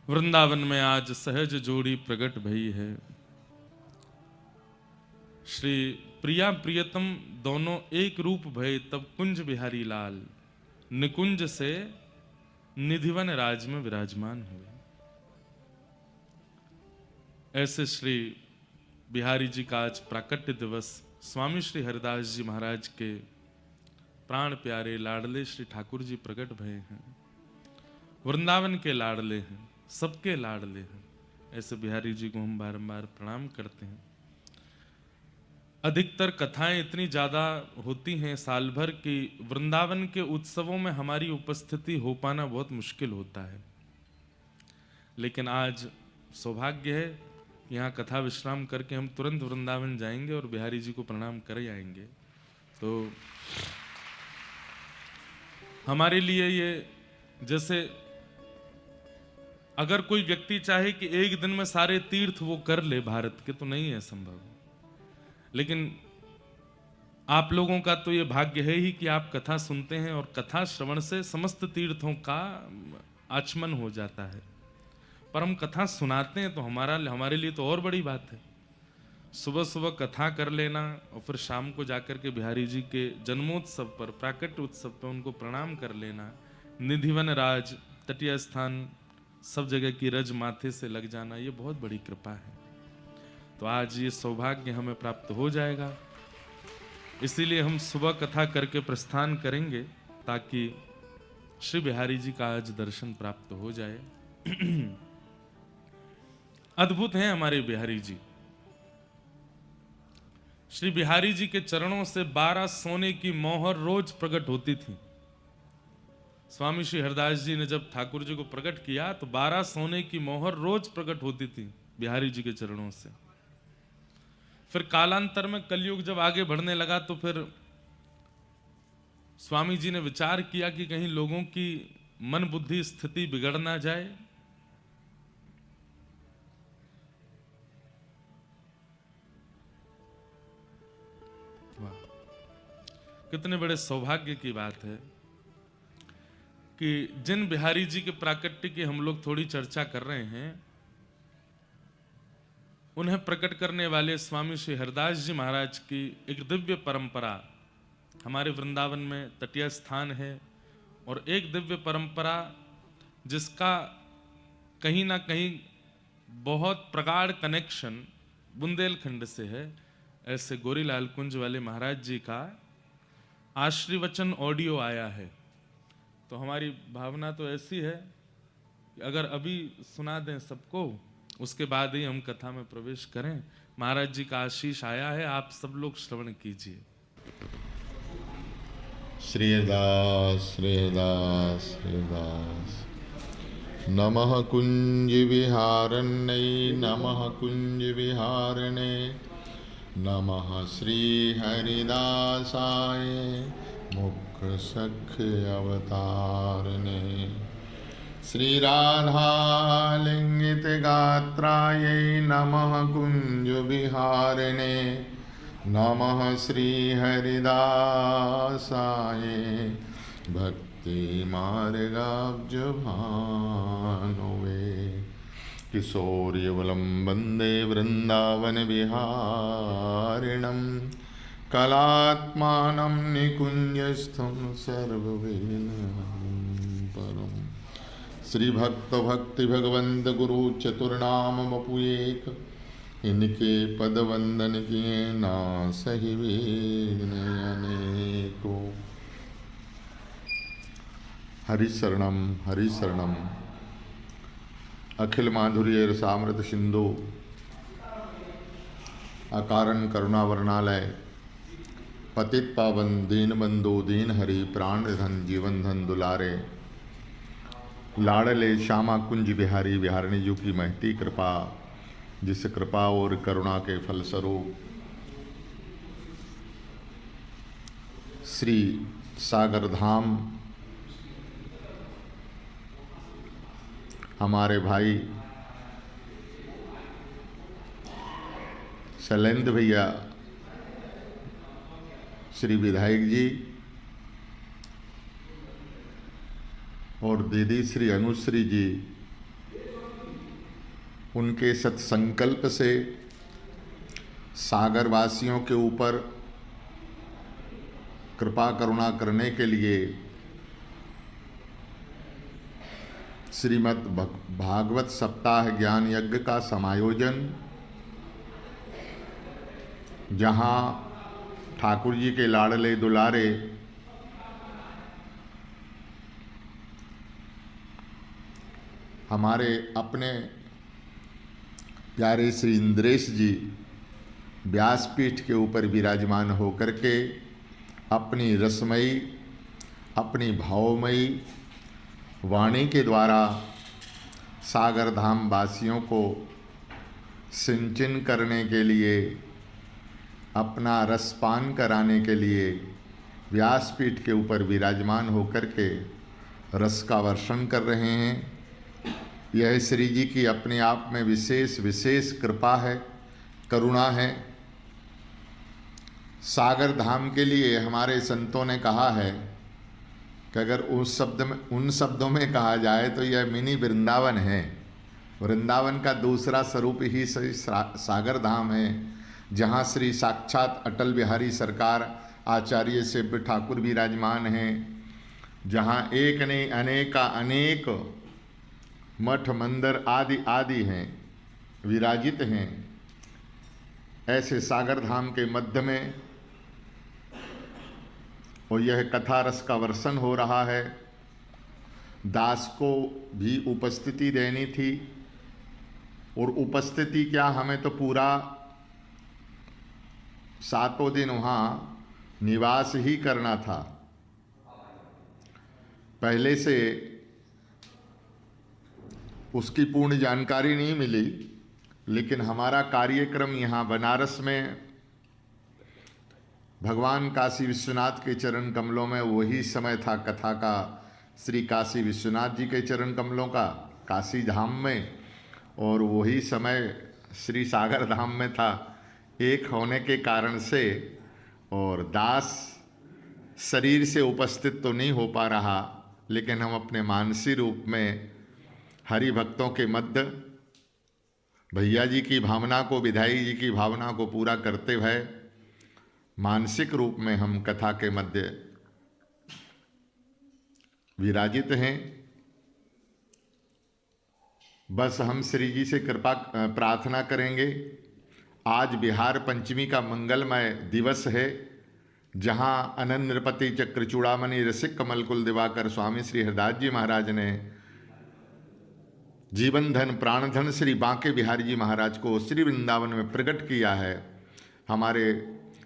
वृंदावन में आज सहज जोड़ी प्रकट भई है। श्री प्रिया प्रियतम दोनों एक रूप भये, तब कुंज बिहारी लाल निकुंज से निधिवन राज में विराजमान हुए। ऐसे श्री बिहारी जी का आज प्राकट्य दिवस स्वामी श्री हरिदास जी महाराज के प्राण प्यारे लाडले श्री ठाकुर जी प्रकट भये हैं। वृंदावन के लाडले हैं, सबके लाडले हैं। ऐसे बिहारी जी को हम बारंबार प्रणाम करते हैं। अधिकतर कथाएं इतनी ज्यादा होती हैं साल भर की वृंदावन के उत्सवों में हमारी उपस्थिति हो पाना बहुत मुश्किल होता है, लेकिन आज सौभाग्य है कि यहाँ कथा विश्राम करके हम तुरंत वृंदावन जाएंगे और बिहारी जी को प्रणाम कर आएंगे। तो हमारे लिए ये, जैसे अगर कोई व्यक्ति चाहे कि एक दिन में सारे तीर्थ वो कर ले भारत के, तो नहीं है संभव। लेकिन आप लोगों का तो ये भाग्य है ही कि आप कथा सुनते हैं और कथा श्रवण से समस्त तीर्थों का आचमन हो जाता है। पर हम कथा सुनाते हैं तो हमारे लिए तो और बड़ी बात है। सुबह सुबह कथा कर लेना और फिर शाम को जाकर के बिहारी जी के जन्मोत्सव पर, प्राकट्य उत्सव पर उनको प्रणाम कर लेना, निधिवन राज, तटीय स्थान, सब जगह की रज माथे से लग जाना, ये बहुत बड़ी कृपा है। तो आज ये सौभाग्य हमें प्राप्त हो जाएगा, इसीलिए हम सुबह कथा करके प्रस्थान करेंगे ताकि श्री बिहारी जी का आज दर्शन प्राप्त हो जाए। अद्भुत हैं हमारे बिहारी जी। श्री बिहारी जी के चरणों से 12 सोने की मोहर रोज प्रकट होती थी। स्वामी श्री हरदास जी ने जब ठाकुर जी को प्रकट किया तो 12 सोने की मोहर रोज प्रकट होती थी बिहारी जी के चरणों से। फिर कालांतर में कलयुग जब आगे बढ़ने लगा तो फिर स्वामी जी ने विचार किया कि कहीं लोगों की मन बुद्धि स्थिति बिगड़ ना जाए, कितने बड़े सौभाग्य की बात है कि जिन बिहारी जी के प्राकट्य की हम लोग थोड़ी चर्चा कर रहे हैं, उन्हें प्रकट करने वाले स्वामी श्री हरदास जी महाराज की एक दिव्य परंपरा हमारे वृंदावन में तटीय स्थान है। और एक दिव्य परंपरा जिसका कहीं ना कहीं बहुत प्रगाढ़ कनेक्शन बुंदेलखंड से है, ऐसे गोरीलाल कुंज वाले महाराज जी का आशीर्वचन ऑडियो आया है। तो हमारी भावना तो ऐसी है कि अगर अभी सुना दें सबको, उसके बाद ही हम कथा में प्रवेश करें। महाराज जी का आशीष आया है, आप सब लोग श्रवण कीजिए। श्रीदास श्रीदास श्रीदास। नमः कुंज विहारण्यै नमः कुंज विहारणे नमः श्री हरिदासाय मुख सख्य अवतारणे श्री राधा लिंगित गात्रायै नमः कुंज विहारिणे नमः श्री हरिदासाय भक्ति मार्गाब्ज भानुवे किशोर्युगलं वन्दे वृन्दावन विहारिणं कलात्मानं निकुञ्जस्थं सर्ववेदं परम्। श्री भक्त भक्ति भगवंत गुरु चतुर्नाम बपु एक, इनके पद वंदन किए ना सही वेद अनेको। हरिशरणम हरिशरणम अखिल माधुर्य रसामृत सिंधु अकारण करुणावर्णालय पतित पावन दीन बंधु दीन हरि प्राण धन जीवन धन दुलारे लाडले श्यामा कुंज बिहारी बिहारिणी जी की महती कृपा, जिस कृपा और करुणा के फलस्वरूप श्री सागर धाम हमारे भाई शैलेंद्र भैया, श्री विधायक जी और दीदी श्री अनुश्री जी उनके सत्संकल्प से सागरवासियों के ऊपर कृपा करुणा करने के लिए श्रीमद् भागवत सप्ताह ज्ञान यज्ञ का समायोजन, जहाँ ठाकुर जी के लाडले दुलारे हमारे अपने प्यारे श्री इंद्रेश जी व्यासपीठ के ऊपर विराजमान होकर के अपनी रसमयी, अपनी भावमयी वाणी के द्वारा सागर धाम वासियों को सिंचन करने के लिए, अपना रसपान कराने के लिए व्यासपीठ के ऊपर विराजमान होकर के रस का वर्षण कर रहे हैं। यह श्री जी की अपने आप में विशेष विशेष कृपा है, करुणा है। सागर धाम के लिए हमारे संतों ने कहा है कि अगर उन शब्दों में कहा जाए तो यह मिनी वृंदावन है। वृंदावन का दूसरा स्वरूप ही श्री सागर धाम है, जहाँ श्री साक्षात अटल बिहारी सरकार आचार्य सेव्य ठाकुर विराजमान हैं, जहाँ एक ने अनेका अनेक मठ मंदिर आदि आदि हैं, विराजित हैं। ऐसे सागर धाम के मध्य में और यह कथा रस का वर्षण हो रहा है। दास को भी उपस्थिति देनी थी, और उपस्थिति क्या, हमें तो पूरा 7 दिन वहाँ निवास ही करना था। पहले से उसकी पूर्ण जानकारी नहीं मिली, लेकिन हमारा कार्यक्रम यहाँ बनारस में भगवान काशी विश्वनाथ के चरण कमलों में वही समय था कथा का, श्री काशी विश्वनाथ जी के चरण कमलों का काशी धाम में, और वही समय श्री सागर धाम में था। एक होने के कारण से और दास शरीर से उपस्थित तो नहीं हो पा रहा, लेकिन हम अपने मानसी रूप में हरि भक्तों के मध्य भैया जी की भावना को, विधाई जी की भावना को पूरा करते हुए मानसिक रूप में हम कथा के मध्य विराजित हैं। बस हम श्री जी से कृपा प्रार्थना करेंगे। आज बिहार पंचमी का मंगलमय दिवस है, जहां अनंत नृपति चक्र चूड़ामणि रसिक कमल कुल दिवाकर स्वामी श्री हरदास जी महाराज ने जीवन धन प्राण धन श्री बांके बिहारी जी महाराज को श्री वृंदावन में प्रकट किया है। हमारे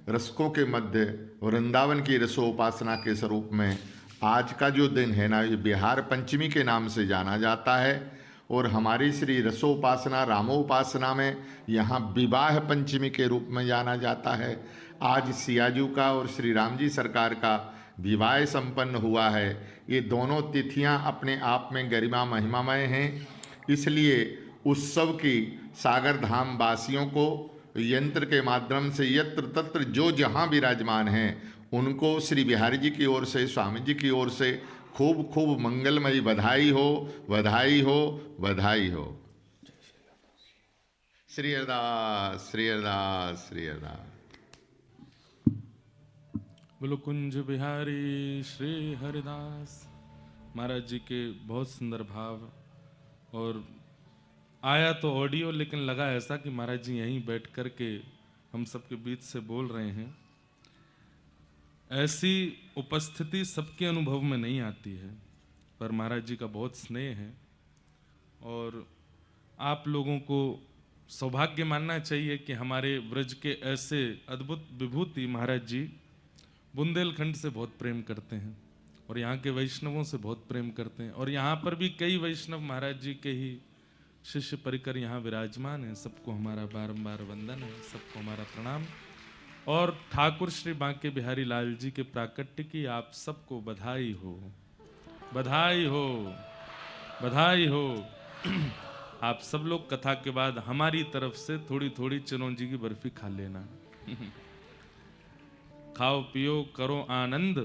रसकों के मध्य वृंदावन की रसोपासना के स्वरूप में आज का जो दिन है ना, ये बिहार पंचमी के नाम से जाना जाता है। और हमारी श्री रसोपासना रामोपासना में यहाँ विवाह पंचमी के रूप में जाना जाता है। आज सियाजू का और श्री राम जी सरकार का विवाह संपन्न हुआ है। ये दोनों तिथियाँ अपने आप में गरिमा महिमामय हैं, इसलिए उत्सव की सागर धाम वासियों को यंत्र के माध्यम से यत्र तत्र जो जहाँ विराजमान हैं उनको श्री बिहारी जी की ओर से, स्वामी जी की ओर से खूब खूब मंगलमयी बधाई हो, बधाई हो, बधाई हो। श्री हरदास, श्री हरदास, श्री हरदास। बोलो कुंज बिहारी श्री हरिदास। महाराज जी के बहुत सुंदर भाव, और आया तो ऑडियो, लेकिन लगा ऐसा कि महाराज जी यहीं बैठ कर के हम सबके बीच से बोल रहे हैं। ऐसी उपस्थिति सबके अनुभव में नहीं आती है, पर महाराज जी का बहुत स्नेह है, और आप लोगों को सौभाग्य मानना चाहिए कि हमारे ब्रज के ऐसे अद्भुत विभूति महाराज जी बुंदेलखंड से बहुत प्रेम करते हैं, और यहाँ के वैष्णवों से बहुत प्रेम करते हैं। और यहाँ पर भी कई वैष्णव महाराज जी के ही शिष्य परिकर यहाँ विराजमान हैं। सबको हमारा बारंबार वंदन है, सबको हमारा प्रणाम। और ठाकुर श्री बांके बिहारी लाल जी के प्राकट्य की आप सबको बधाई हो, बधाई हो, बधाई हो। आप सब लोग कथा के बाद हमारी तरफ से थोड़ी थोड़ी चिरौंजी की बर्फी खा लेना। खाओ पियो करो आनंद,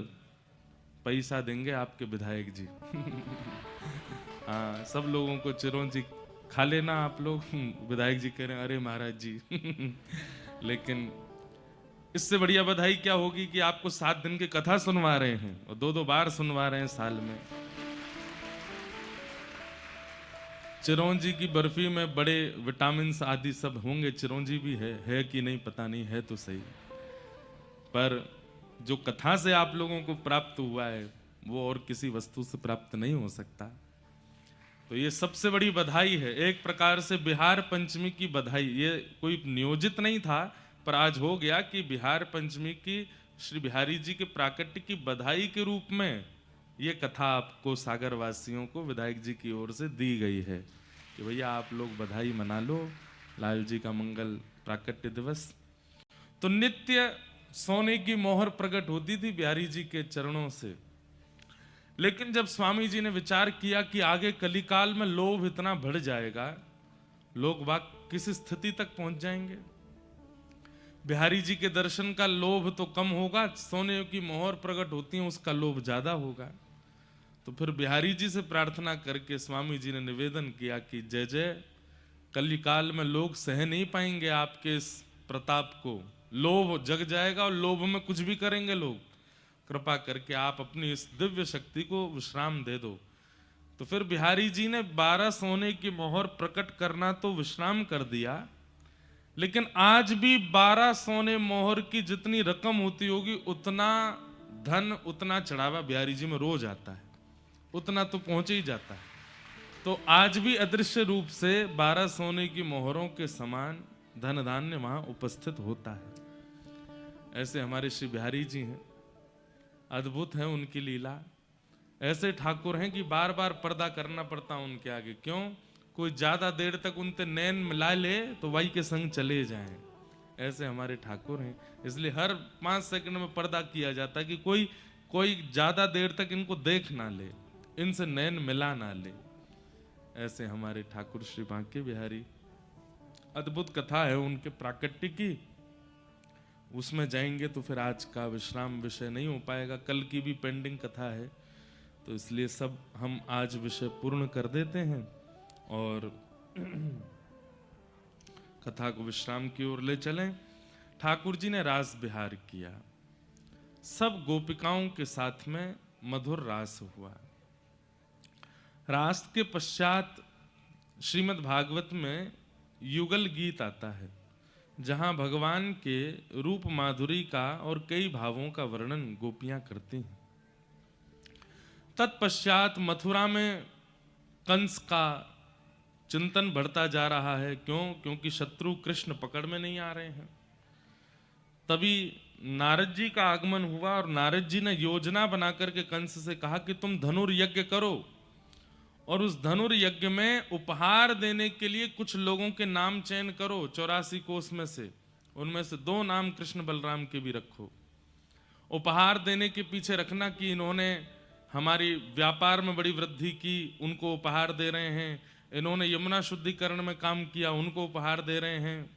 पैसा देंगे आपके विधायक जी। हाँ, सब लोगों को चिरौंजी खा लेना आप लोग। विधायक जी कह रहे हैं अरे महाराज जी। लेकिन इससे बढ़िया बधाई क्या होगी कि आपको 7 दिन की कथा सुनवा रहे हैं और 2-2 बार सुनवा रहे हैं साल में। चिरौंजी की बर्फी में बड़े विटामिन आदि सब होंगे, चिरौंजी भी है कि नहीं पता नहीं, है तो सही, पर जो कथा से आप लोगों को प्राप्त हुआ है वो और किसी वस्तु से प्राप्त नहीं हो सकता। तो ये सबसे बड़ी बधाई है, एक प्रकार से बिहार पंचमी की बधाई। ये कोई नियोजित नहीं था, पर आज हो गया कि बिहार पंचमी की श्री बिहारी जी के प्राकट्य की बधाई के रूप में ये कथा आपको सागर वासियों को विधायक जी की ओर से दी गई है कि भैया आप लोग बधाई मना लो, लाल जी का मंगल प्राकट्य दिवस। तो नित्य सोने की मोहर प्रकट होती थी बिहारी जी के चरणों से। लेकिन जब स्वामी जी ने विचार किया कि आगे कलिकाल में लोभ इतना बढ़ जाएगा, लोग बाग किस स्थिति तक पहुंच जाएंगे, बिहारी जी के दर्शन का लोभ तो कम होगा, सोने की मोहर प्रकट होती है उसका लोभ ज्यादा होगा। तो फिर बिहारी जी से प्रार्थना करके स्वामी जी ने निवेदन किया कि जय जय, कलिकाल में लोग सह नहीं पाएंगे आपके इस प्रताप को, लोभ जग जाएगा और लोभ में कुछ भी करेंगे लोग, कृपा करके आप अपनी इस दिव्य शक्ति को विश्राम दे दो। तो फिर बिहारी जी ने 12 सोने की मोहर प्रकट करना तो विश्राम कर दिया, लेकिन आज भी 12 सोने मोहर की जितनी रकम होती होगी उतना धन, उतना चढ़ावा बिहारी जी में रोज आता है, उतना तो पहुंच ही जाता है। तो आज भी अदृश्य रूप से 12 सोने की मोहरों के समान धन धान्य वहां उपस्थित होता है। ऐसे हमारे श्री बिहारी जी हैं, अद्भुत है उनकी लीला। ऐसे ठाकुर हैं कि बार बार पर्दा करना पड़ता उनके आगे, क्यों? कोई ज्यादा देर तक उनसे नैन मिला ले तो वाई के संग चले जाएं। ऐसे हमारे ठाकुर हैं, इसलिए हर 5 सेकंड में पर्दा किया जाता है कि कोई ज्यादा देर तक इनको देख ना ले, इनसे नैन मिला ना ले। ऐसे हमारे ठाकुर श्री बांके बिहारी। अद्भुत कथा है उनके प्राकट्य की, उसमें जाएंगे तो फिर आज का विश्राम विषय नहीं हो पाएगा, कल की भी पेंडिंग कथा है, तो इसलिए सब हम आज विषय पूर्ण कर देते हैं और कथा को विश्राम की ओर ले चलें। ठाकुर जी ने रास बिहार किया, सब गोपिकाओं के साथ में मधुर रास हुआ। रास के पश्चात श्रीमद् भागवत में युगल गीत आता है, जहां भगवान के रूप माधुरी का और कई भावों का वर्णन गोपियां करती हैं। तत्पश्चात मथुरा में कंस का चिंतन बढ़ता जा रहा है, क्योंकि शत्रु कृष्ण पकड़ में नहीं आ रहे हैं। तभी नारद जी का आगमन हुआ और नारद जी ने योजना बना करके कंस से कहा कि तुम धनुर्यज्ञ करो और उस धनुर्यज्ञ में उपहार देने के लिए कुछ लोगों के नाम चयन करो 84 कोष में से, उनमें से 2 नाम कृष्ण बलराम के भी रखो। उपहार देने के पीछे रखना कि इन्होंने हमारी व्यापार में बड़ी वृद्धि की, उनको उपहार दे रहे हैं, इन्होंने यमुना शुद्धिकरण में काम किया, उनको उपहार दे रहे हैं।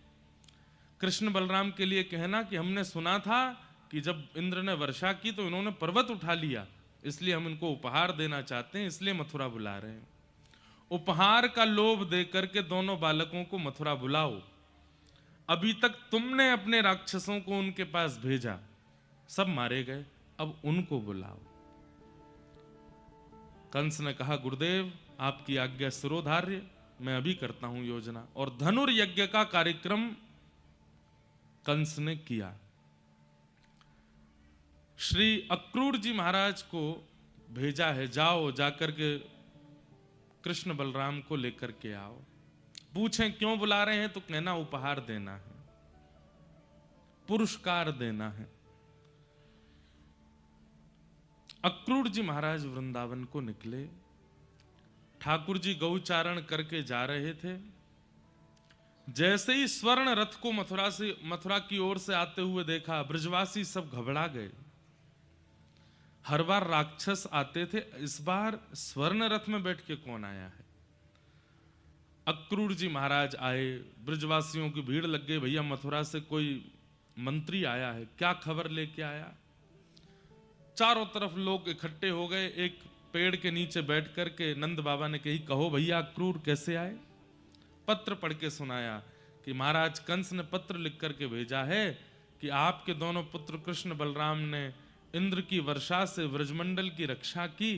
कृष्ण बलराम के लिए कहना कि हमने सुना था कि जब इंद्र ने वर्षा की तो इन्होंने पर्वत उठा लिया, इसलिए हम इनको उपहार देना चाहते हैं, इसलिए मथुरा बुला रहे हैं। उपहार का लोभ दे करके दोनों बालकों को मथुरा बुलाओ। अभी तक तुमने अपने राक्षसों को उनके पास भेजा, सब मारे गए, अब उनको बुलाओ। कंस ने कहा गुरुदेव आपकी आज्ञा सिरोधार्य, मैं अभी करता हूं योजना। और धनुर्यज्ञ का कार्यक्रम कंस ने किया। श्री अक्रूर जी महाराज को भेजा है, जाओ जाकर के कृष्ण बलराम को लेकर के आओ। पूछें क्यों बुला रहे हैं तो कहना उपहार देना है, पुरस्कार देना है। अक्रूर जी महाराज वृंदावन को निकले। ठाकुर जी गौचारण करके जा रहे थे। जैसे ही स्वर्ण रथ को मथुरा की ओर से आते हुए देखा, ब्रजवासी सब घबरा गए। हर बार राक्षस आते थे, इस बार स्वर्ण रथ में बैठ के कौन आया है? अक्रूर जी महाराज आए, ब्रजवासियों की भीड़ लग गई, भैया मथुरा से कोई मंत्री आया है, क्या खबर लेके आया? चारों तरफ लोग इकट्ठे हो गए। एक पेड़ के नीचे बैठ करके नंद बाबा ने कही, कहो भैया अक्रूर कैसे आए? पत्र पढ़ के सुनाया कि महाराज कंस ने पत्र लिख करके भेजा है कि आपके दोनों पुत्र कृष्ण बलराम ने इंद्र की वर्षा से व्रजमंडल की रक्षा की,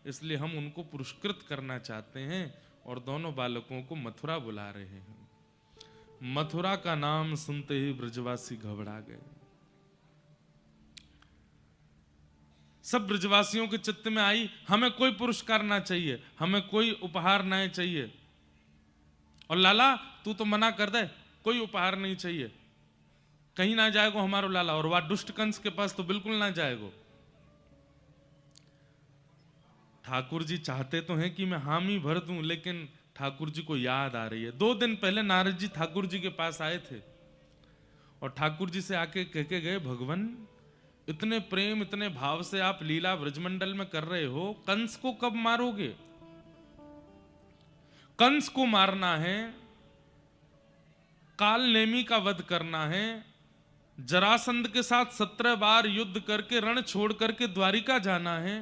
इसलिए हम उनको पुरस्कृत करना चाहते हैं और दोनों बालकों को मथुरा बुला रहे हैं। मथुरा का नाम सुनते ही ब्रजवासी घबरा गए। सब ब्रजवासियों के चित्त में आई, हमें कोई पुरस्कार ना चाहिए, हमें कोई उपहार ना चाहिए। और लाला तू तो मना कर दे, कोई उपहार नहीं चाहिए, कहीं ना जाएगो हमारो लाला, और वह दुष्ट कंस के पास तो बिल्कुल ना जाएगो। ठाकुर जी चाहते तो हैं कि मैं हामी भर दूं, लेकिन ठाकुर जी को याद आ रही है। 2 दिन पहले नारद जी ठाकुर जी के पास आए थे और ठाकुर जी से आके कह के गए, भगवान इतने प्रेम इतने भाव से आप लीला ब्रजमंडल में कर रहे हो, कंस को कब मारोगे? कंस को मारना है, काल नेमी का वध करना है, जरासंध के साथ 17 बार युद्ध करके रण छोड़ करके द्वारिका जाना है,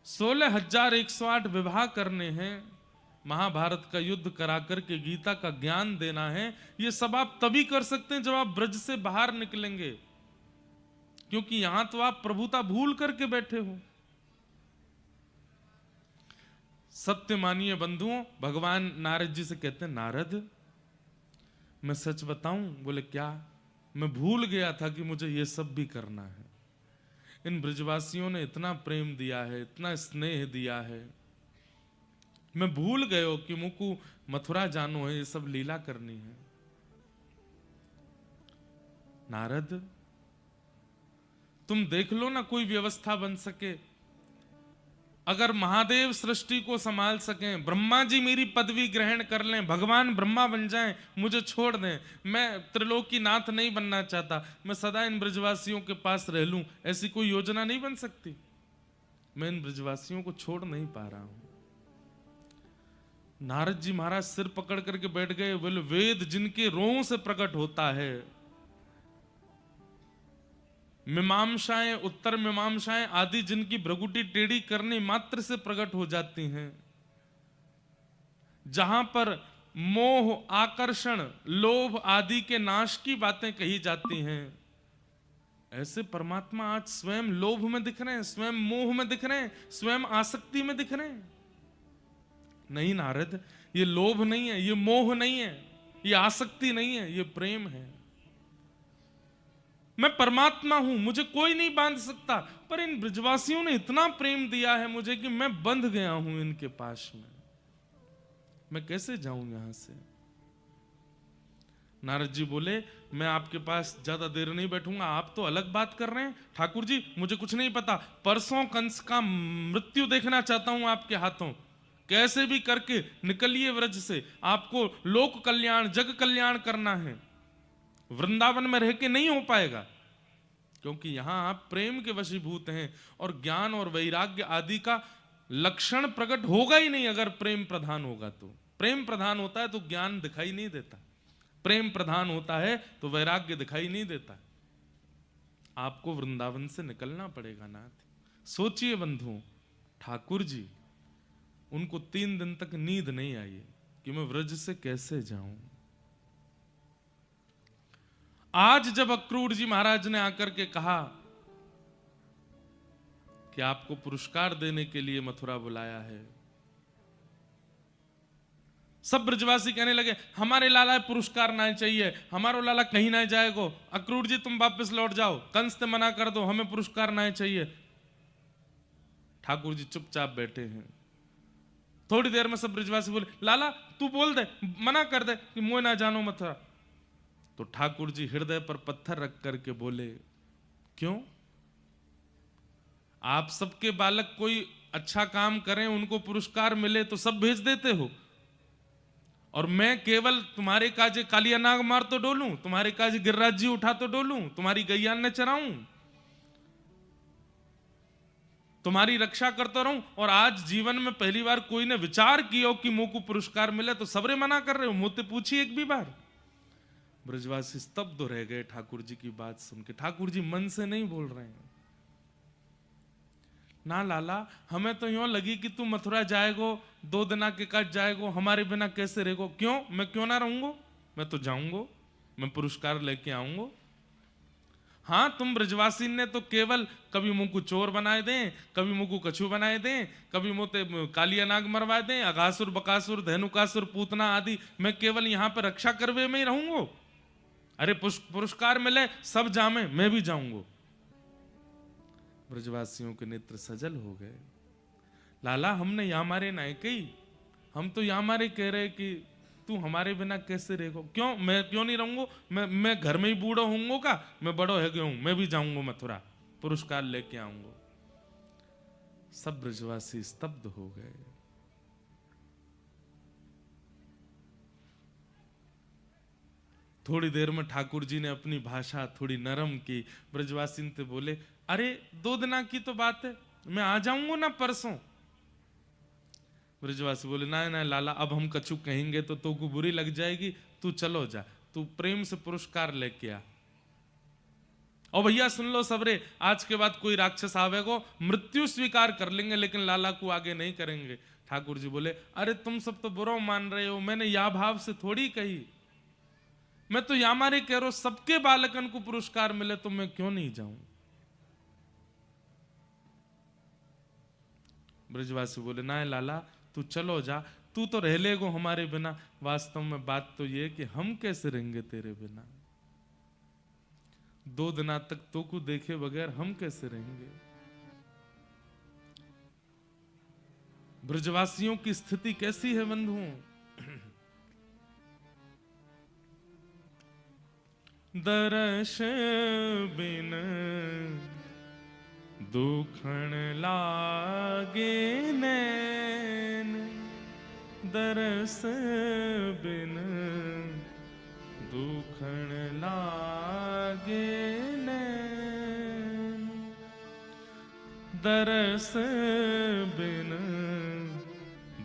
16,108 विवाह करने हैं, महाभारत का युद्ध करा करके गीता का ज्ञान देना है। ये सब आप तभी कर सकते हैं जब आप ब्रज से बाहर निकलेंगे, क्योंकि यहां तो आप प्रभुता भूल करके बैठे हो। सत्य मानिए बंधुओं, भगवान नारद जी से कहते हैं, नारद मैं सच बताऊं? बोले क्या? मैं भूल गया था कि मुझे ये सब भी करना है। इन ब्रजवासियों ने इतना प्रेम दिया है, इतना स्नेह दिया है, मैं भूल गयो कि मुझको मथुरा जानो है, ये सब लीला करनी है। नारद तुम देख लो ना, कोई व्यवस्था बन सके। अगर महादेव सृष्टि को संभाल सकें, ब्रह्मा जी मेरी पदवी ग्रहण कर लें, भगवान ब्रह्मा बन जाएं, मुझे छोड़ दें, मैं त्रिलोकीनाथ नहीं बनना चाहता, मैं सदा इन ब्रजवासियों के पास रह लूं, ऐसी कोई योजना नहीं बन सकती? मैं इन ब्रजवासियों को छोड़ नहीं पा रहा हूं। नारद जी महाराज सिर पकड़ करके बैठ गए। बोले, वेद जिनके रों से प्रकट होता है, मीमांसाएं उत्तर मीमांसाएं आदि जिनकी भ्रगुटी टेढ़ी करने मात्र से प्रकट हो जाती हैं, जहां पर मोह आकर्षण लोभ आदि के नाश की बातें कही जाती हैं, ऐसे परमात्मा आज स्वयं लोभ में दिख रहे हैं, स्वयं मोह में दिख रहे हैं, स्वयं आसक्ति में दिख रहे हैं। नहीं नारद, ये लोभ नहीं है, ये मोह नहीं है, ये आसक्ति नहीं है, ये प्रेम है। मैं परमात्मा हूं, मुझे कोई नहीं बांध सकता, पर इन ब्रजवासियों ने इतना प्रेम दिया है मुझे कि मैं बंध गया हूं इनके पास में, मैं कैसे जाऊं यहां से? नारद जी बोले, मैं आपके पास ज्यादा देर नहीं बैठूंगा, आप तो अलग बात कर रहे हैं। ठाकुर जी मुझे कुछ नहीं पता, परसों कंस का मृत्यु देखना चाहता हूं आपके हाथों, कैसे भी करके निकलिए व्रज से, आपको लोक कल्याण जग कल्याण करना है। वृंदावन में रह के नहीं हो पाएगा, क्योंकि यहां आप प्रेम के वशीभूत हैं और ज्ञान और वैराग्य आदि का लक्षण प्रकट होगा ही नहीं। अगर प्रेम प्रधान होगा तो, प्रेम प्रधान होता है तो ज्ञान दिखाई नहीं देता, प्रेम प्रधान होता है तो वैराग्य दिखाई नहीं देता। आपको वृंदावन से निकलना पड़ेगा नाथ। सोचिए बंधुओं, ठाकुर जी उनको 3 दिन तक नींद नहीं आई कि मैं व्रज से कैसे जाऊं। आज जब अक्रूर जी महाराज ने आकर के कहा कि आपको पुरस्कार देने के लिए मथुरा बुलाया है, सब ब्रजवासी कहने लगे, हमारे लाला पुरस्कार ना चाहिए, हमारो लाला कहीं ना जाएगो, अक्रूर जी तुम वापस लौट जाओ, कंस ने मना कर दो, हमें पुरस्कार ना चाहिए। ठाकुर जी चुपचाप बैठे हैं। थोड़ी देर में सब ब्रजवासी बोले, लाला तू बोल दे, मना कर दे कि मोह ना जानो मथुरा। तो ठाकुर जी हृदय पर पत्थर रख करके बोले, क्यों? आप सबके बालक कोई अच्छा काम करें, उनको पुरस्कार मिले तो सब भेज देते हो, और मैं केवल तुम्हारे काजे कालिया नाग मार तो डोलूं, तुम्हारे काजे गिरिराज जी उठा तो डोलूं, तुम्हारी गैया न चराऊं, तुम्हारी रक्षा करता रहूं, और आज जीवन में पहली बार कोई ने विचार किया कि मुंह को पुरस्कार मिले तो सबरे मना कर रहे हो, मुझसे पूछिए एक भी बार। ब्रजवासी स्तब्ध रह गए ठाकुर जी की बात सुन के। ठाकुर जी मन से नहीं बोल रहे हैं, ना लाला, हमें तो यूं लगी कि तू मथुरा जाएगो, 2 दिन के कट जाएगो, हमारे बिना कैसे रहेगो? क्यों, मैं क्यों ना रहूंगो? मैं तो जाऊंगो, मैं पुरस्कार लेके आऊंगो। हाँ, तुम ब्रजवासी ने तो केवल कभी मुंह को चोर बनाए दें, कभी मुंह को कछू बनाए दें, कभी मुंह कालिया नाग मरवा दें, अगासुर बकासुर धेनुकासुर पूतना आदि, मैं केवल यहाँ पे रक्षा करवे में ही रहूंगो। अरे पुरस्कार मिले सब जामे, मैं भी जाऊंगो। ब्रजवासियों के नेत्र सजल हो गए। लाला, हमने यहाँ मारे ना कही, हम तो यहाँ मारे कह रहे कि तू हमारे बिना कैसे रहेगो? क्यों, मैं क्यों नहीं रहूंगो? मैं घर में ही बूढ़ा होऊंगो का? मैं बड़ो है गया हूं, मैं भी जाऊंगो मथुरा, पुरस्कार लेके आऊंगो। सब ब्रजवासी स्तब्ध हो गए। थोड़ी देर में ठाकुर जी ने अपनी भाषा थोड़ी नरम की। ब्रजवासी से बोले, अरे 2 दिन की तो बात है, मैं आ जाऊंगा ना परसों। ब्रजवासी बोले, ना ना लाला, अब हम कछु कहेंगे तो को बुरी लग जाएगी, तू चलो जा, तू प्रेम से पुरस्कार लेके आ। और भैया सुन लो सबरे, आज के बाद कोई राक्षस आवेगो, मृत्यु स्वीकार कर लेंगे, लेकिन लाला को आगे नहीं करेंगे। ठाकुर जी बोले, अरे तुम सब तो बुरा मान रहे हो, मैंने या भाव से थोड़ी कही, मैं तो या मारे कह रहा हूं, सबके बालकन को पुरस्कार मिले तो मैं क्यों नहीं जाऊं? ब्रजवासी बोले, ना लाला, तू चलो जा, तू तो रह लेगो हमारे बिना। वास्तव में बात तो ये कि हम कैसे रहेंगे तेरे बिना? 2 दिन तक तो को देखे बगैर हम कैसे रहेंगे? ब्रजवासियों की स्थिति कैसी है बंधुओं? दर्श बिन दुखण लागे नैन, दरस बिन दुखण लागे नैन, दरस बिन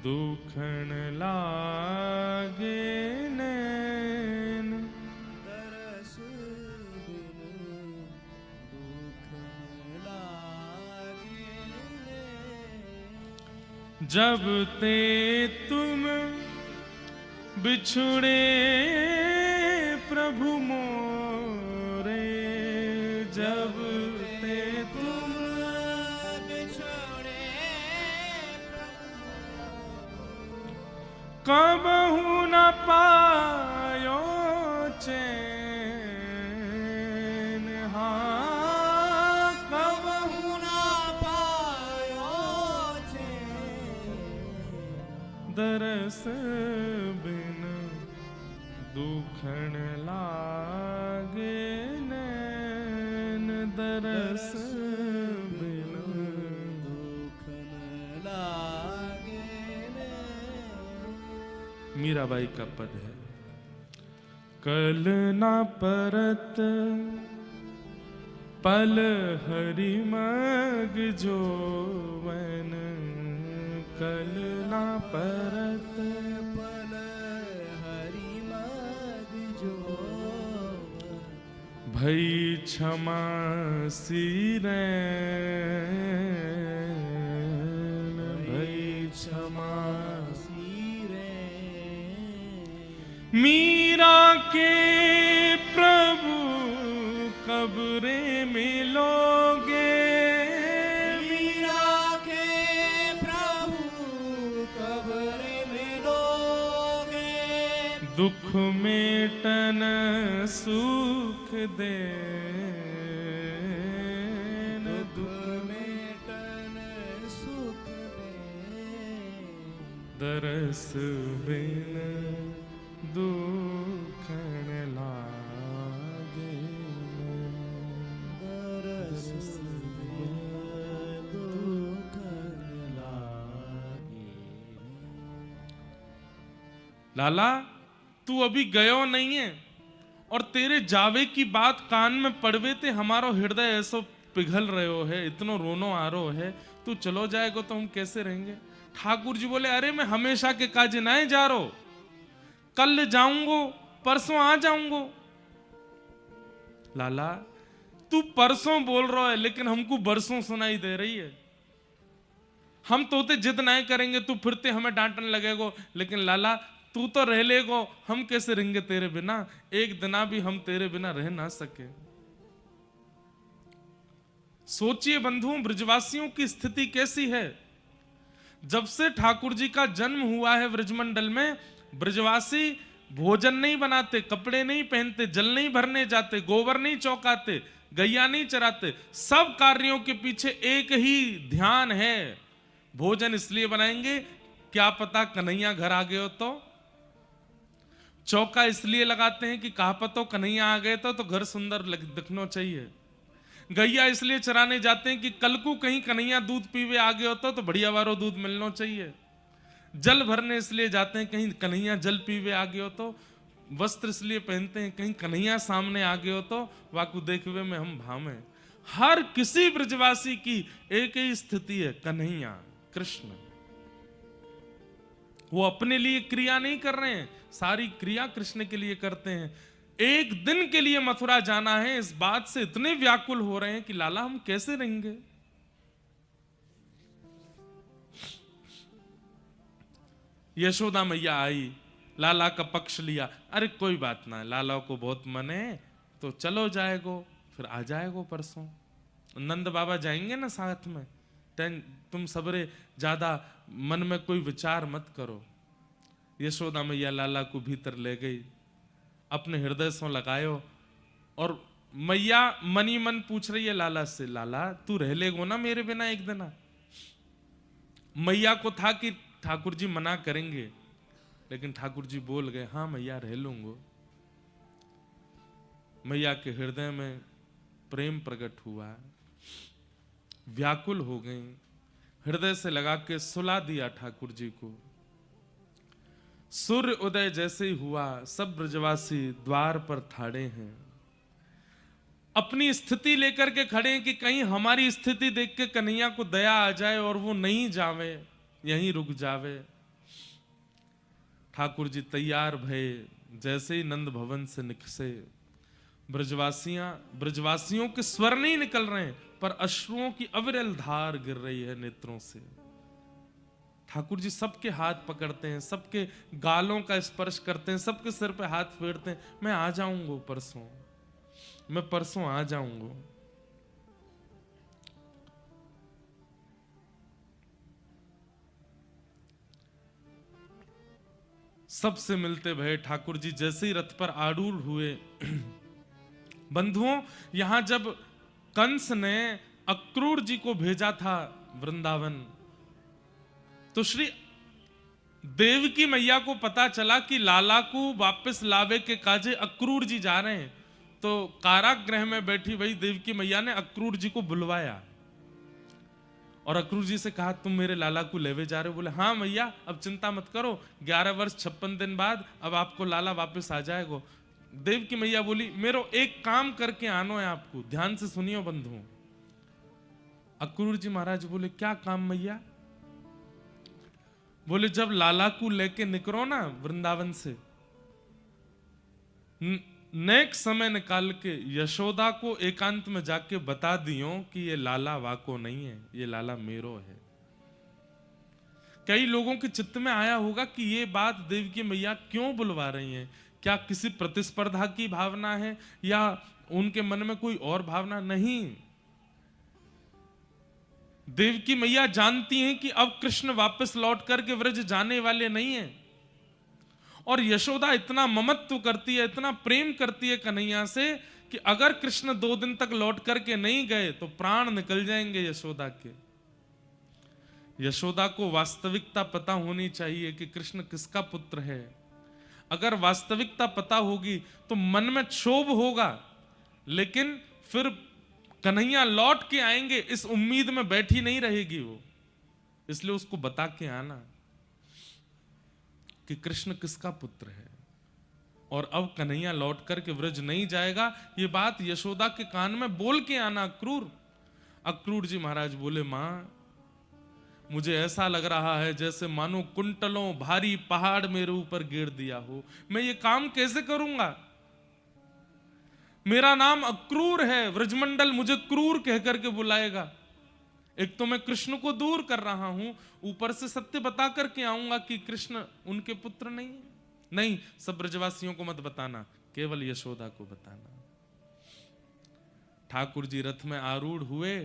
दुखण लागे नैन, दरस बिन दुखण लागे नैन। जब ते तुम बिछुड़े प्रभु मोरे, जब ते तुम बिछुड़े कबहु न पायो चैन, हाँ कबहु न पायो चैन, दरस बिन दुखण लागे नैन, दरस बिन दुखण लागे नैन। मीराबाई का पद है, कल ना परत पल हरि मग जोवन, कल ना परत पल हरि मग जोवन, भई क्षमा सिरैन, भई क्षमा सिरैन। मीरा के प्रभु कब रे मिलोगे, मीरा के प्रभु कब रे मिलोगे, दुख मेटन सुख देन, दुख मेटन सुख देन, दरस बिन दुखण लागे, दरस बिन दुखण लागे। लाला, तू अभी गयो नहीं है, और तेरे जावे की बात कान में पड़वे थे हमारो हृदय ऐसो पिघल रहे है, इतनो रोनो आ रो है, तू चलो जाएगो तो हम कैसे रहेंगे? ठाकुर जी बोले, अरे मैं हमेशा के काज ना जा रहा, कल जाऊंगो, परसों आ जाऊंगो। लाला, तू परसों बोल रहा है, लेकिन हमको बरसों सुनाई दे रही है। हम तोते जिद नहीं करेंगे, तू फिरते हमें डांटने लगेगो, लेकिन लाला तू तो रह लेगो, हम कैसे रहेंगे तेरे बिना, एक दिना भी हम तेरे बिना रह ना सके। सोचिए बंधुओं, ब्रजवासियों की स्थिति कैसी है। जब से ठाकुर जी का जन्म हुआ है ब्रजमंडल में, ब्रजवासी भोजन नहीं बनाते, कपड़े नहीं पहनते, जल नहीं भरने जाते, गोबर नहीं चौकाते, गैया नहीं चराते, सब कार्यों के पीछे एक ही ध्यान है, भोजन इसलिए बनाएंगे क्या पता कन्हैया घर आ गए हो तो, चौका इसलिए लगाते हैं कि कहा पतो कन्हैया आ गए तो घर सुंदर दिखना चाहिए, गैया इसलिए चराने जाते हैं कि कल को कहीं कन्हैया दूध पीवे आ गए हो तो बढ़िया वारो दूध मिलना चाहिए, जल भरने इसलिए जाते हैं कहीं कन्हैया जल पीवे आ गए हो तो, वस्त्र इसलिए पहनते हैं कहीं कन्हैया सामने आ गए हो तो वाकु देखवे में हम भावे। हर किसी ब्रजवासी की एक ही स्थिति है, कन्हैया कृष्ण। वो अपने लिए क्रिया नहीं कर रहे हैं, सारी क्रिया कृष्ण के लिए करते हैं। एक दिन के लिए मथुरा जाना है, इस बात से इतने व्याकुल हो रहे हैं कि लाला हम कैसे रहेंगे। यशोदा मैया आई, लाला का पक्ष लिया, अरे कोई बात ना, लाला को बहुत मन है तो चलो जाएगो, फिर आ जाएगो परसों, नंद बाबा जाएंगे ना साथ में, तुम सबरे ज्यादा मन में कोई विचार मत करो। यशोदा मैया लाला को भीतर ले गई, अपने हृदय से लगायो, और मैया मनी मन पूछ रही है लाला से, लाला तू रह लेगो ना मेरे बिना एक दिन। मैया को था कि ठाकुर जी मना करेंगे, लेकिन ठाकुर जी बोल गए हाँ मैया रह लूंगो। मैया के हृदय में प्रेम प्रकट हुआ, व्याकुल हो गई, हृदय से लगा के सुला दिया ठाकुर जी को। सूर्य उदय जैसे ही हुआ, सब ब्रजवासी द्वार पर ठाड़े हैं, अपनी स्थिति लेकर के खड़े हैं कि कहीं हमारी स्थिति देख के कन्हैया को दया आ जाए और वो नहीं जावे, यहीं रुक जावे। ठाकुर जी तैयार भये, जैसे ही नंद भवन से निकसे, ब्रजवासियों के स्वर नहीं निकल रहे हैं, पर अश्रुओं की अविरल धार गिर रही है नेत्रों से। ठाकुर जी सबके हाथ पकड़ते हैं, सबके गालों का स्पर्श करते हैं, सबके सिर पे हाथ फेरते हैं, मैं आ जाऊंगा परसों, मैं परसों आ जाऊंगा। सबसे मिलते भये ठाकुर जी जैसे ही रथ पर आरूढ़ हुए। बंधुओं, यहां जब कंस ने अक्रूर जी को भेजा था वृंदावन, तो श्री देवकी मैया को पता चला कि लाला को वापस लावे के काजे अक्रूर जी जा रहे हैं, तो कारागृह में बैठी वही देवकी मैया ने अक्रूर जी को बुलवाया और अक्रूर जी से कहा तुम मेरे लाला को लेवे जा रहे हो। बोले हाँ मैया, अब चिंता मत करो, 11 वर्ष 56 दिन बाद अब आपको लाला वापस आ जाएगा। देवकी मैया बोली मेरो एक काम करके आनो है आपको, ध्यान से सुनियो बंधुओं। अक्रूर जी महाराज बोले क्या काम मैया? बोले जब लाला को लेके निकलो ना वृंदावन से, नेक समय निकाल के यशोदा को एकांत में जाके बता दियो कि ये लाला वाको नहीं है, ये लाला मेरो है। कई लोगों के चित्त में आया होगा कि ये बात देवकी मैया क्यों बुलवा रही हैं, क्या किसी प्रतिस्पर्धा की भावना है या उनके मन में कोई और भावना? नहीं, देवकी मैया जानती हैं कि अब कृष्ण वापस लौट करके व्रज जाने वाले नहीं हैं, और यशोदा इतना ममत्व करती है, इतना प्रेम करती है कन्हैया से कि अगर कृष्ण 2 दिन तक लौट करके नहीं गए तो प्राण निकल जाएंगे यशोदा के। यशोदा को वास्तविकता पता होनी चाहिए कि कृष्ण किसका पुत्र है। अगर वास्तविकता पता होगी तो मन में क्षोभ होगा, लेकिन फिर कन्हैया लौट के आएंगे इस उम्मीद में बैठी नहीं रहेगी वो। इसलिए उसको बता के आना कि कृष्ण किसका पुत्र है, और अब कन्हैया लौट करके व्रज नहीं जाएगा, ये बात यशोदा के कान में बोल के आना। अक्रूर जी महाराज बोले मां, मुझे ऐसा लग रहा है जैसे मानो कुंटलों भारी पहाड़ मेरे ऊपर गिर दिया हो, मैं ये काम कैसे करूंगा? मेरा नाम अक्रूर है, व्रजमंडल मुझे क्रूर कहकर के बुलाएगा, एक तो मैं कृष्ण को दूर कर रहा हूं, ऊपर से सत्य बता करके आऊंगा कि कृष्ण उनके पुत्र नहीं है। नहीं, सब ब्रजवासियों को मत बताना, केवल यशोदा को बताना। ठाकुर जी रथ में आरूढ़ हुए।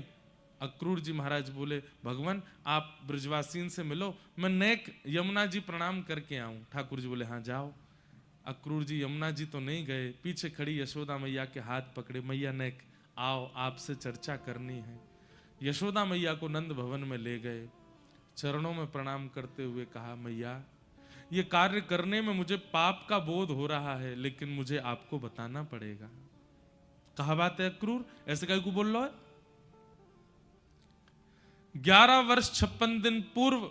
अक्रूर जी महाराज बोले, भगवान आप ब्रजवासियों से मिलो, मैं नेक यमुना जी प्रणाम करके आऊं। ठाकुर जी बोले, हाँ जाओ। अक्रूर जी यमुना जी तो नहीं गए, पीछे खड़ी यशोदा मैया के हाथ पकड़े, मैया नेक आओ, आपसे चर्चा करनी है। यशोदा मैया को नंद भवन में ले गए, चरणों में प्रणाम करते हुए कहा, मैया ये कार्य करने में मुझे पाप का बोध हो रहा है, लेकिन मुझे आपको बताना पड़ेगा। कहा बात है अक्रूर, ऐसे कहीं को बोल लो है? 11 वर्ष 56 दिन पूर्व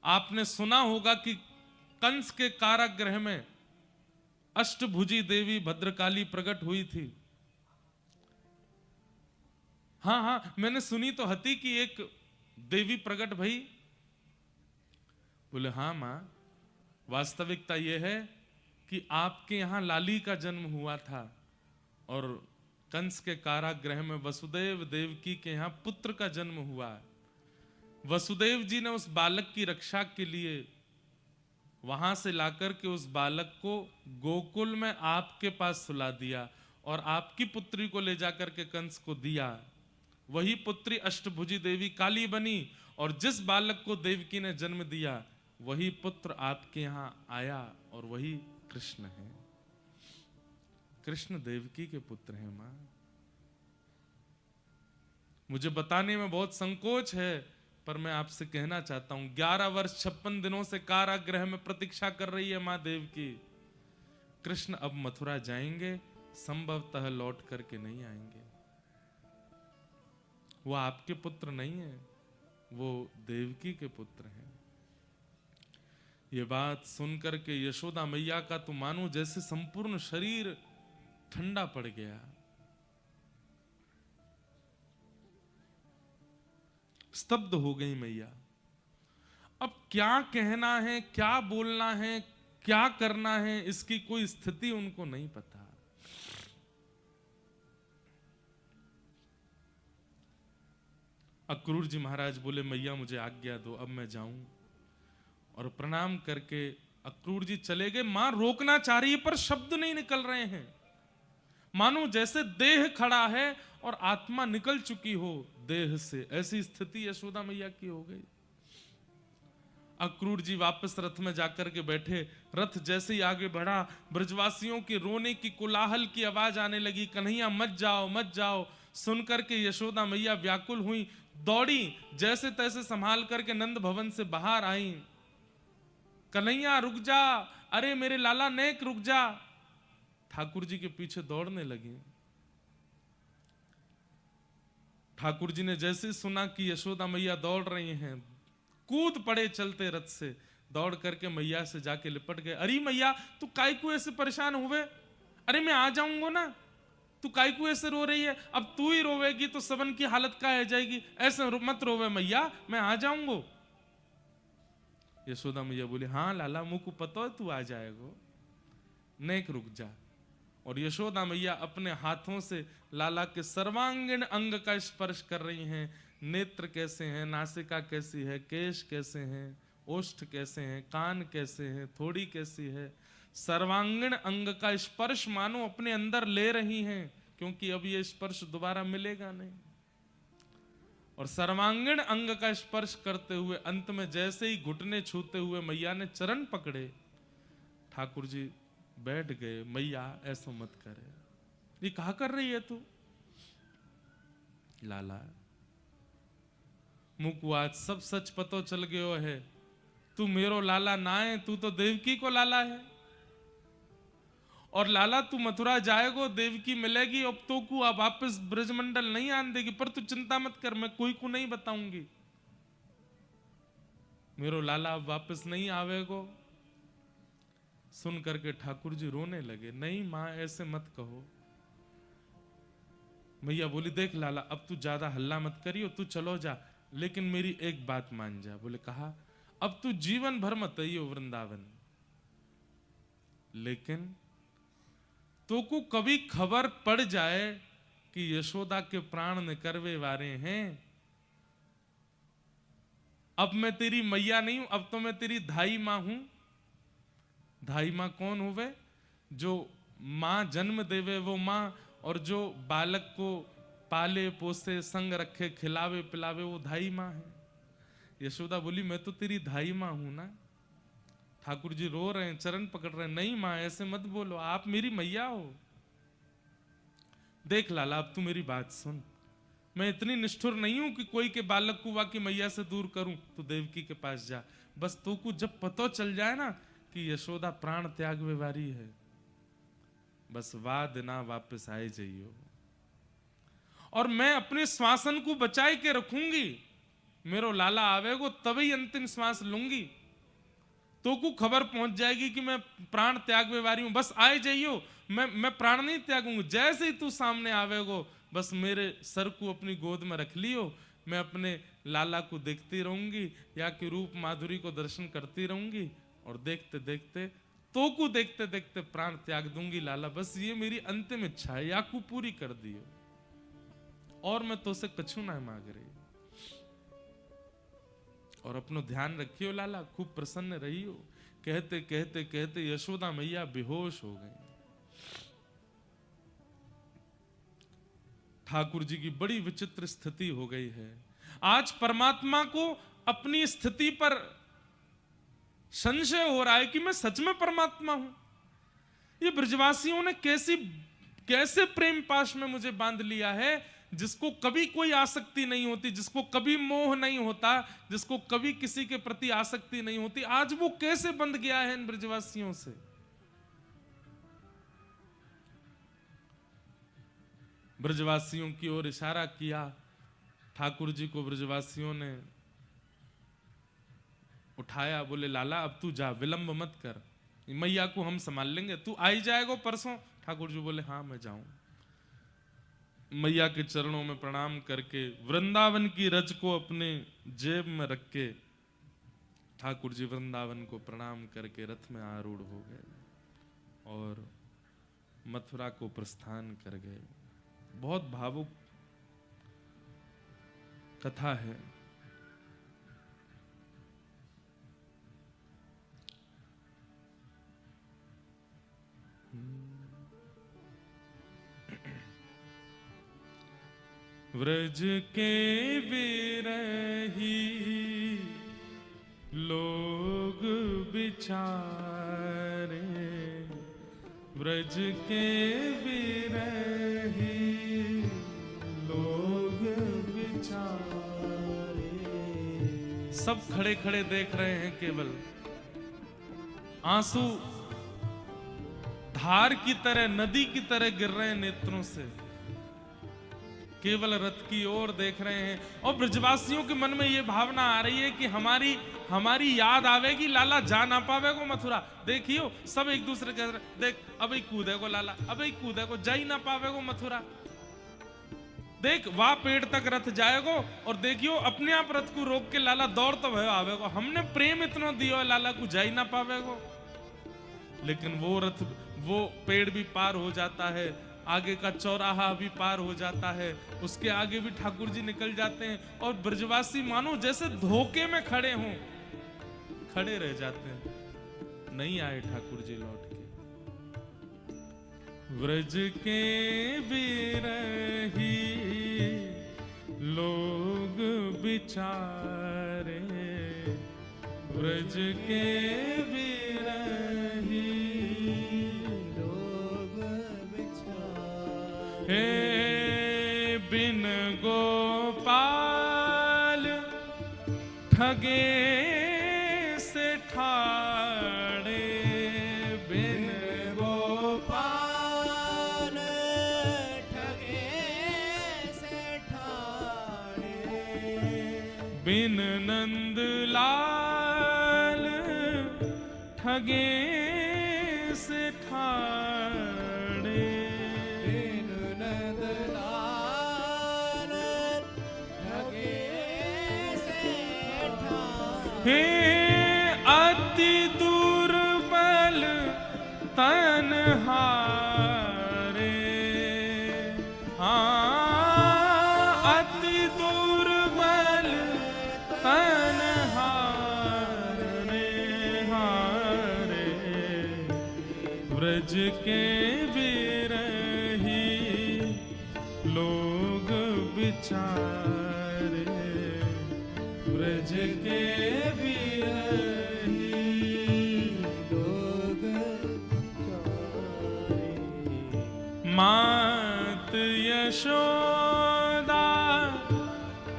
आपने सुना होगा कि कंस के कारागृह में अष्टभुजी देवी भद्रकाली प्रकट हुई थी। हाँ हाँ, मैंने सुनी तो हती कि एक देवी प्रकट भई। बोले, हाँ मां, वास्तविकता यह है कि आपके यहां लाली का जन्म हुआ था और कंस के कारागृह में वसुदेव देवकी के यहां पुत्र का जन्म हुआ। वसुदेव जी ने उस बालक की रक्षा के लिए वहां से लाकर के उस बालक को गोकुल में आपके पास सुला दिया और आपकी पुत्री को ले जाकर के कंस को दिया। वही पुत्री अष्टभुजी देवी काली बनी और जिस बालक को देवकी ने जन्म दिया वही पुत्र आपके यहां आया और वही कृष्ण है। कृष्ण देवकी के पुत्र हैं मां। मुझे बताने में बहुत संकोच है, पर मैं आपसे कहना चाहता हूं, 11 वर्ष 56 दिनों से कारागृह में प्रतीक्षा कर रही है मां देवकी। कृष्ण अब मथुरा जाएंगे, संभवतः लौट करके नहीं आएंगे। वो आपके पुत्र नहीं है, वो देवकी के पुत्र हैं। ये बात सुनकर के यशोदा मैया का तो मानो जैसे संपूर्ण शरीर ठंडा पड़ गया। स्तब्ध हो गई मैया। अब क्या कहना है, क्या बोलना है, क्या करना है, इसकी कोई स्थिति उनको नहीं पता। अक्रूर जी महाराज बोले, मैया मुझे आज्ञा दो, अब मैं जाऊं। और प्रणाम करके अक्रूर जी चले गए। मां रोकना चाह रही है पर शब्द नहीं निकल रहे हैं, मानो जैसे देह खड़ा है और आत्मा निकल चुकी हो देह से। ऐसी स्थिति यशोदा मैया की हो गई। अक्रूर जी वापस रथ में जाकर के बैठे। रथ जैसे ही आगे बढ़ा, ब्रजवासियों के रोने की कोलाहल की आवाज आने लगी, कन्हैया मत जाओ मत जाओ। सुनकर के यशोदा मैया व्याकुल हुई, दौड़ी, जैसे तैसे संभाल करके नंद भवन से बाहर आई। कन्हैया रुक जा, अरे मेरे लाला नेक रुक जा। ठाकुर जी के पीछे दौड़ने लगी। ठाकुर जी ने जैसे सुना कि यशोदा मैया दौड़ रही हैं, कूद पड़े चलते रथ से, दौड़ करके मैया से जाके लिपट गए। अरे मैया तू काहे को ऐसे परेशान हुए? अरे मैं आ जाऊंगा ना, तू काहे को ऐसे रो रही है? अब तू ही रोवेगी तो सबन की हालत क्या है जाएगी। ऐसे मत रोवे मैया, मैं आ जाऊंगा। यशोदा मैया बोली, हाँ लाला मुझको पता है तू आ जाएगा, नेक रुक जा। और यशोदा मैया अपने हाथों से लाला के सर्वांगीण अंग का स्पर्श कर रही हैं। नेत्र कैसे हैं, नासिका कैसी है, केश कैसे हैं, ओष्ठ कैसे हैं, कान कैसे हैं, थोड़ी कैसी है, सर्वांगीण अंग का स्पर्श मानो अपने अंदर ले रही हैं, क्योंकि अब ये स्पर्श दोबारा मिलेगा नहीं। और सर्वांगीण अंग का स्पर्श करते हुए अंत में जैसे ही घुटने छूते हुए मैया ने चरण पकड़े, ठाकुर जी बैठ गए। मैया ऐसा मत करे, ये कहा कर रही है तू? लाला मुझको आज सब सच पतो चल गयो है, तू मेरो लाला ना है, तू तो देवकी को लाला है। और लाला तू मथुरा जाएगो, देवकी मिलेगी, अब तो को अब वापस ब्रजमंडल नहीं आन देगी। पर तू चिंता मत कर, मैं कोई को नहीं बताऊंगी, मेरो लाला अब वापस नहीं आवेगो। सुन करके ठाकुर जी रोने लगे। नहीं मां ऐसे मत कहो। मैया बोली, देख लाला अब तू ज्यादा हल्ला मत करियो, तू चलो जा, लेकिन मेरी एक बात मान जा। बोले कहा, अब तू जीवन भर मत आइयो वृंदावन, लेकिन तो को कभी खबर पड़ जाए कि यशोदा के प्राण निकरवे वारे हैं। अब मैं तेरी मैया नहीं हूं, अब तो मैं तेरी धाई मां हूं। धाई मां कौन होवे? जो मां जन्म देवे वो मां, और जो बालक को पाले पोसे संग रखे खिलावे पिलावे वो धाई मां है। यशोदा बोली मैं तो तेरी धाई मां हूं ना। ठाकुर जी रो रहे हैं, चरण पकड़ रहे हैं, नहीं मां ऐसे मत बोलो, आप मेरी मैया हो। देख लाला अब तू मेरी बात सुन, मैं इतनी निष्ठुर नहीं हूं कि कोई के बालक को वाकी मैया से दूर करूं। तू देवकी के पास जा, बस तू को जब पतो चल जाए ना कि यशोदा प्राण त्याग व्यवहारी है, बस वाद ना वापस आए जाइयो, और मैं अपने श्वासन को बचाए के रखूंगी। मेरो लाला आवेगो तभी अंतिम श्वास लूंगी, तो को खबर पहुंच जाएगी कि मैं प्राण त्याग व्यवहारी हूं। बस आए जाइयो, मैं प्राण नहीं त्यागूंगी। जैसे ही तू सामने आवेगो बस मेरे सर को अपनी गोद में रख लियो, मैं अपने लाला को देखती रहूंगी, या कि रूप माधुरी को दर्शन करती रहूंगी, और देखते देखते तो को देखते देखते प्राण त्याग दूंगी लाला। बस ये मेरी अंतिम इच्छा है, या को पूरी कर दियो, और मैं तो से कछु ना मांग रही। और अपनो ध्यान रखियो लाला, खूब प्रसन्न रहियो। कहते कहते कहते यशोदा मैया बेहोश हो गई। ठाकुर जी की बड़ी विचित्र स्थिति हो गई है। आज परमात्मा को अपनी स्थिति पर संशय हो रहा है कि मैं सच में परमात्मा हूं। ये ब्रजवासियों ने कैसे प्रेम पाश में मुझे बांध लिया है, जिसको कभी कोई आसक्ति नहीं होती, जिसको कभी मोह नहीं होता, जिसको कभी किसी के प्रति आसक्ति नहीं होती, आज वो कैसे बंध गया है इन ब्रजवासियों से। ब्रजवासियों की ओर इशारा किया ठाकुर जी को, ब्रजवासियों ने उठाया, बोले लाला अब तू जा, विलंब मत कर, मैया को हम संभाल लेंगे, तू आई जाएगा परसों। ठाकुर जी बोले हाँ मैं जाऊं। मैया के चरणों में प्रणाम करके वृंदावन की रज को अपने जेब में रख के ठाकुर जी वृंदावन को प्रणाम करके रथ में आरूढ़ हो गए और मथुरा को प्रस्थान कर गए। बहुत भावुक कथा है। व्रज के विरही लोग बिचारे, व्रज के विरही लोग बिचारे। सब खड़े खड़े देख रहे हैं, केवल आंसू धार की तरह, नदी की तरह गिर रहे हैं नेत्रों से, केवल रथ की ओर देख रहे हैं। और ब्रजवासियों के मन में यह भावना आ रही है कि हमारी याद आवेगी, लाला जा ना पावेगो मथुरा। देखियो सब एक दूसरे के देख, अब ही कूदेगो लाला, अब ही कूदेगो, जा ही ना पावेगो मथुरा। देख वहां पेड़ तक रथ जाएगो, और देखियो अपने आप रथ को रोक के लाला दौड़ तो भयो आवेगो। हमने प्रेम इतना दियो लाला को, जा ही ना पावेगो। लेकिन वो रथ, वो पेड़ भी पार हो जाता है, आगे का चौराहा भी पार हो जाता है, उसके आगे भी ठाकुर जी निकल जाते हैं, और ब्रजवासी मानो जैसे धोखे में खड़े हों, खड़े रह जाते हैं। नहीं आए ठाकुर जी लौट के। व्रज के विरही लोग बिचारे, व्रज के विरही हे बिन गोपाल ठगे से ठाड़े, बिन गोपाल ठगे से ठाड़े, बिन नंदलाल ठगे से ठाड़े, हे अति दुर्बल तन हारे। हाँ ब्रज के बिरही लोग बिचारे, ब्रज के बिरही लोग बिचारे। मात यशोदा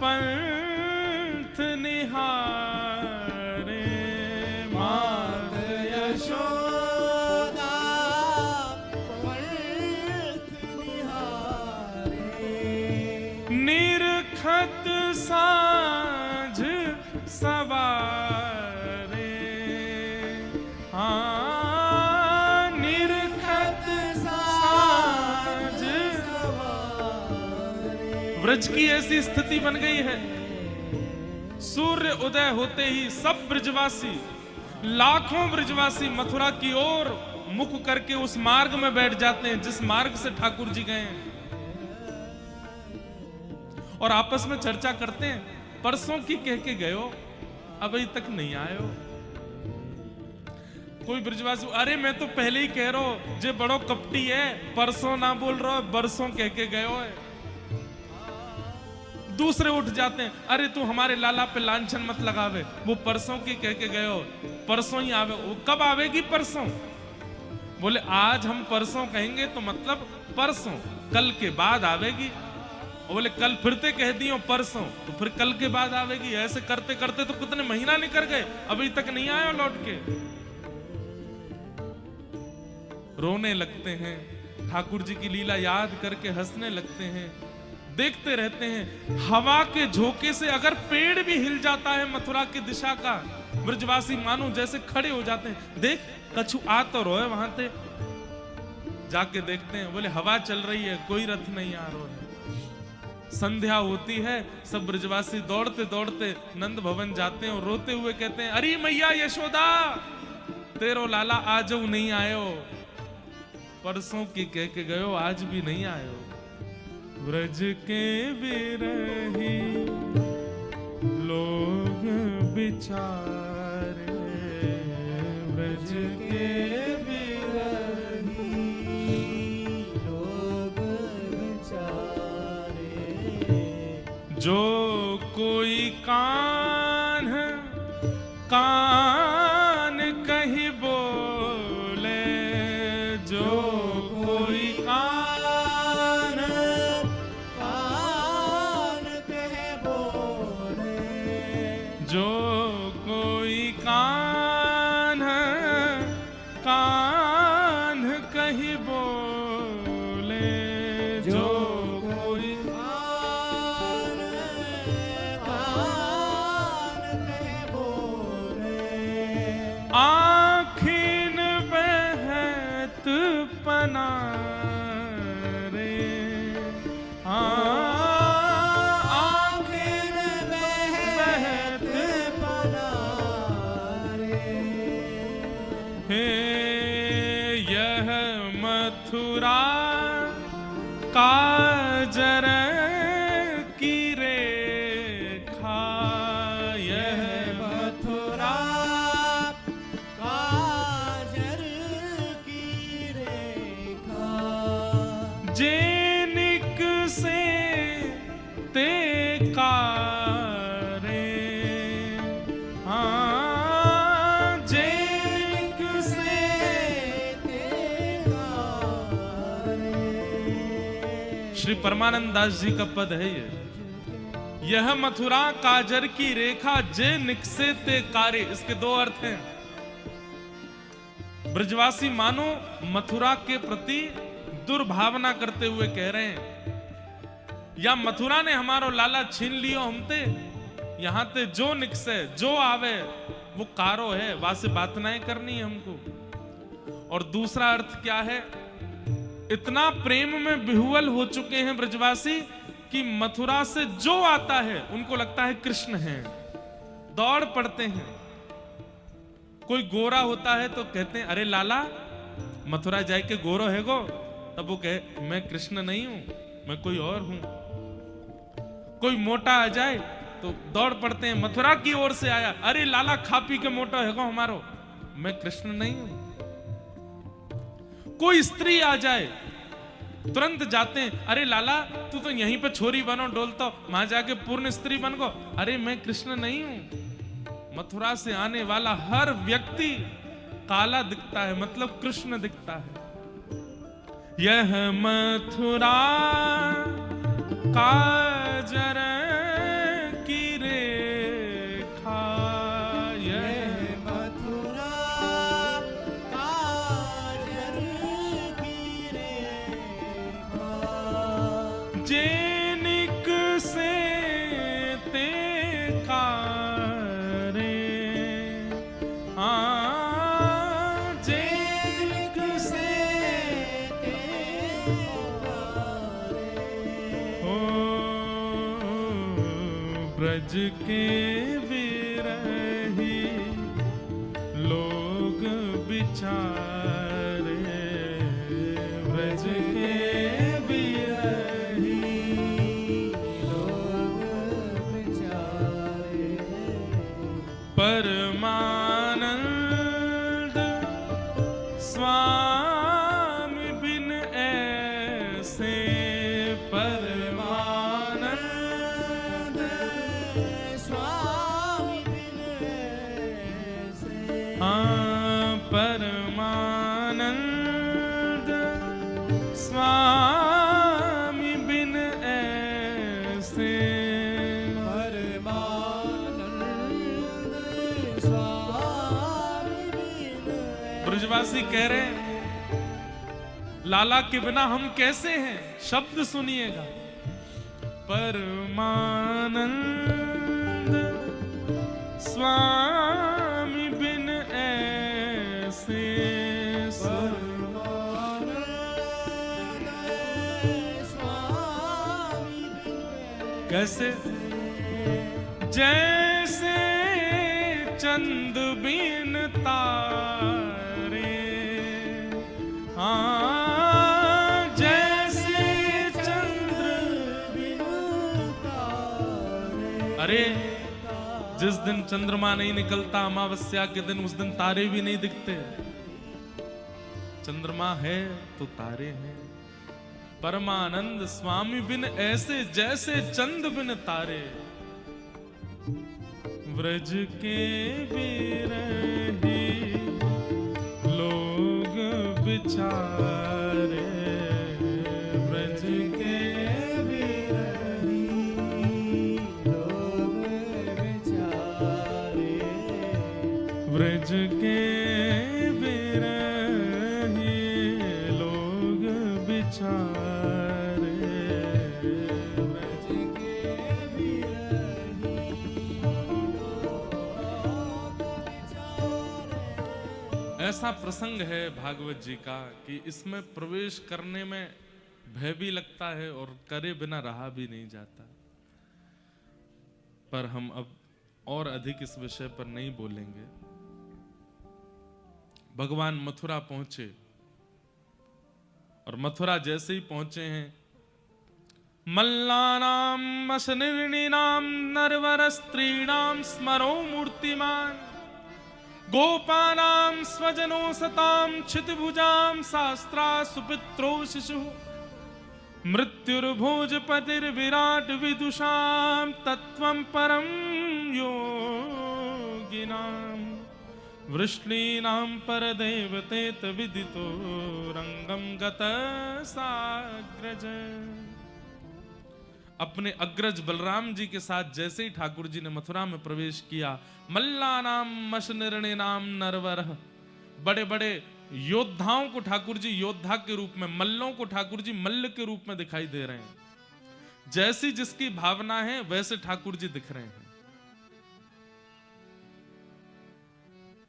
पंथ निहारे, मात यशोदा पंथ निहारे। निरखत साँझ सवारे, हाँ निरखत साँझ सवारे। ब्रज की ऐसी स्थिति बन गई है, सूर्य उदय होते ही सब ब्रजवासी, लाखों ब्रजवासी मथुरा की ओर मुख करके उस मार्ग में बैठ जाते हैं जिस मार्ग से ठाकुर जी गए हैं, और आपस में चर्चा करते हैं, परसों की कह के गए हो, अभी तक नहीं आए हो। कोई ब्रजवासी, अरे मैं तो पहले ही कह रहा हूं जे बड़ो कपटी है, परसों ना बोल रहा हो, बरसों कह के गए हो है। दूसरे उठ जाते हैं, अरे तू हमारे लाला पे लांछन मत लगावे, वो परसों की कह के गए हो, परसों ही आवे। वो कब आवेगी परसों? बोले आज हम परसों कहेंगे तो मतलब परसों, कल के बाद आवेगी। बोले कल फिरते कह दियो परसों, तो फिर कल के बाद आवेगी। ऐसे करते करते तो कितने महीना निकल गए, अभी तक नहीं आए लौट के। रोने लगते हैं, ठाकुर जी की लीला याद करके हंसने लगते हैं, देखते रहते हैं। हवा के झोंके से अगर पेड़ भी हिल जाता है मथुरा की दिशा का, ब्रजवासी मानो जैसे खड़े हो जाते हैं। देख कछु आ तो रहा है वहां से, जाके देखते हैं, बोले हवा चल रही है, कोई रथ नहीं आ रहा है। संध्या होती है, सब ब्रजवासी दौड़ते दौड़ते नंद भवन जाते हैं और रोते हुए कहते हैं, अरे मैया यशोदा तेरो लाला आज नहीं आयो, परसों की कह के गयो, आज भी नहीं आयो। ब्रज के बिरही लोग बिचारे, ब्रज के बिरही लोग बिचारे। जो कोई कान कान कहीं बोले, जो कोई कान कान कहे बोले, जो कोई कान कान कहीं बोले, जो कोई कान कान कहे बोले। आखिन बहत पनारे, आखिन बहत पनारे। हे यह मथुरा काजर की रेखा, यह मथुरा काजर की रेखा। जेनिक से ते कारे, हाँ जेनिक से ते कारे। श्री परमानंद दास जी का पद है ये, यह मथुरा काजर की रेखा जे निकसे ते कारे। इसके दो अर्थ हैं। ब्रजवासी मानो मथुरा के प्रति दुर्भावना करते हुए कह रहे हैं, या मथुरा ने हमारो लाला छीन लियो हमते, यहां ते जो निकसे जो आवे वो कारो है, वासे बात नहीं करनी है हमको। और दूसरा अर्थ क्या है, इतना प्रेम में विह्वल हो चुके हैं ब्रजवासी कि मथुरा से जो आता है उनको लगता है कृष्ण है, दौड़ पड़ते हैं। कोई गोरा होता है तो कहते हैं, अरे लाला मथुरा जाए के गोरो है गो, तब वो कहे मैं कृष्ण नहीं हूं, मैं कोई और हूं। कोई मोटा आ जाए तो दौड़ पड़ते हैं, मथुरा की ओर से आया, अरे लाला खा पी के मोटा है गो हमारो, मैं कृष्ण नहीं हूं। कोई स्त्री आ जाए तुरंत जाते हैं, अरे लाला तू तो यहीं पे छोरी बनो डोलता, वहां जाके पूर्ण स्त्री बन गो। अरे मैं कृष्ण नहीं हूं। मथुरा से आने वाला हर व्यक्ति काला दिखता है, मतलब कृष्ण दिखता है। यह मथुरा काजर की रेखा, यह मथुरा काजर की रेखा, जेनिक से ते कारे, जेनिक से ते कारे, हो ब्रज के विरही लोग बिचारे, ब्रज के विरही लोग बेचारे, परमानंद स्वामी बिन ऐसे, परमानंद स्वामी बिन ऐसे, परमानंद स्वामी बिन ऐसे, परमानंद स्वामी बिन ऐसे। ब्रजवासी कह रहे हैं लाला के बिना हम कैसे हैं, शब्द सुनिएगा। परमानंद स्वामी बिन ऐसे, परमानंद स्वामी बिन कैसे? जैसे चंद बिन तारे, जैसे चंद्र बिन तारे, अरे जिस दिन चंद्रमा नहीं निकलता अमावस्या के दिन, उस दिन तारे भी नहीं दिखते। चंद्रमा है तो तारे हैं। परमानंद स्वामी बिन ऐसे, जैसे चंद बिन तारे, व्रज के बिरही लोग बिचारे, व्रज के बिरही लोग बेचारे, व्रज के बिरही लोग बिचारे, ब्रज के बिरही लोग बेचारे। ऐसा प्रसंग है भागवत जी का कि इसमें प्रवेश करने में भय भी लगता है और करे बिना रहा भी नहीं जाता। पर हम अब और अधिक इस विषय पर नहीं बोलेंगे। भगवान मथुरा पहुंचे और मथुरा जैसे ही पहुंचे हैं, मल्लानाम मशनिर्णीनाम नरवर स्त्रीणाम स्मरो मूर्तिमान, गोपानां स्वजनो सतां क्षितिभुजां शास्त्रा सुपित्रो शिशु, मृत्युर्भोजपतिर्विराट विदुषां तत्त्वं परं योगिनां, वृष्णीनां परदेवतेत विदितो रंगं गतसाग्रज। अपने अग्रज बलराम जी के साथ जैसे ही ठाकुर जी ने मथुरा में प्रवेश किया, मल्लानाम मशनिर्णीनाम नरवरः, बड़े बड़े योद्धाओं को ठाकुर जी योद्धा के रूप में, मल्लों को ठाकुर जी मल्ल के रूप में दिखाई दे रहे हैं। जैसी जिसकी भावना है वैसे ठाकुर जी दिख रहे हैं।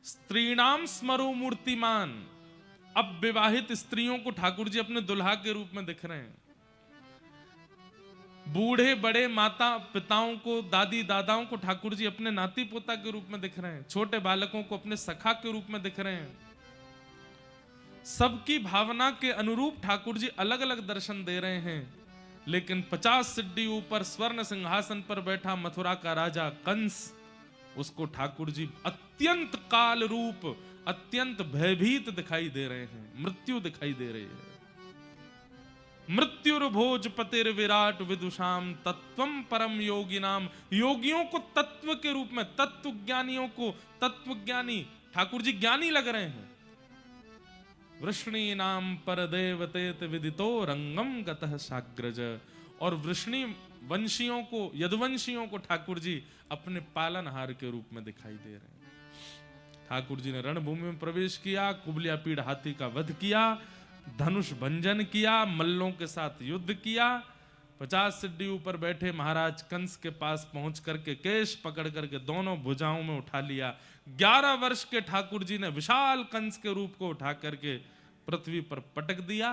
स्त्रीणाम स्मरो मूर्तिमान, अब विवाहित स्त्रियों को ठाकुर जी अपने दुल्हा के रूप में दिख रहे हैं। बूढ़े बड़े माता पिताओं को, दादी दादाओं को ठाकुर जी अपने नाती पोता के रूप में दिख रहे हैं। छोटे बालकों को अपने सखा के रूप में दिख रहे हैं। सबकी भावना के अनुरूप ठाकुर जी अलग अलग दर्शन दे रहे हैं। लेकिन 50 सिड्डी ऊपर स्वर्ण सिंहासन पर बैठा मथुरा का राजा कंस, उसको ठाकुर जी अत्यंत काल रूप, अत्यंत भयभीत दिखाई दे रहे हैं, मृत्यु दिखाई दे रही है। मृत्युर्भोज पतिर विराट विदुषाम तत्वम परम योगी नाम, योगियों को तत्व के रूप में, तत्व ज्ञानियों को तत्व ज्ञानी ठाकुर जी ज्ञानी लग रहे हैं। वृष्णि नाम पर देवतेत विदितो रंगम गतः साग्रज, और वृष्णि वंशियों को, यदुवंशियों को ठाकुर जी अपने पालनहार के रूप में दिखाई दे रहे हैं। ठाकुर जी ने रणभूमि में प्रवेश किया, कुबलिया पीड़ हाथी का वध किया, धनुष भंजन किया, मल्लों के साथ युद्ध किया। 50 सिड्डी ऊपर बैठे महाराज कंस के पास पहुंच करके केश पकड़ करके दोनों भुजाओं में उठा लिया। 11 वर्ष के ठाकुर जी ने विशाल कंस के रूप को उठा करके पृथ्वी पर पटक दिया।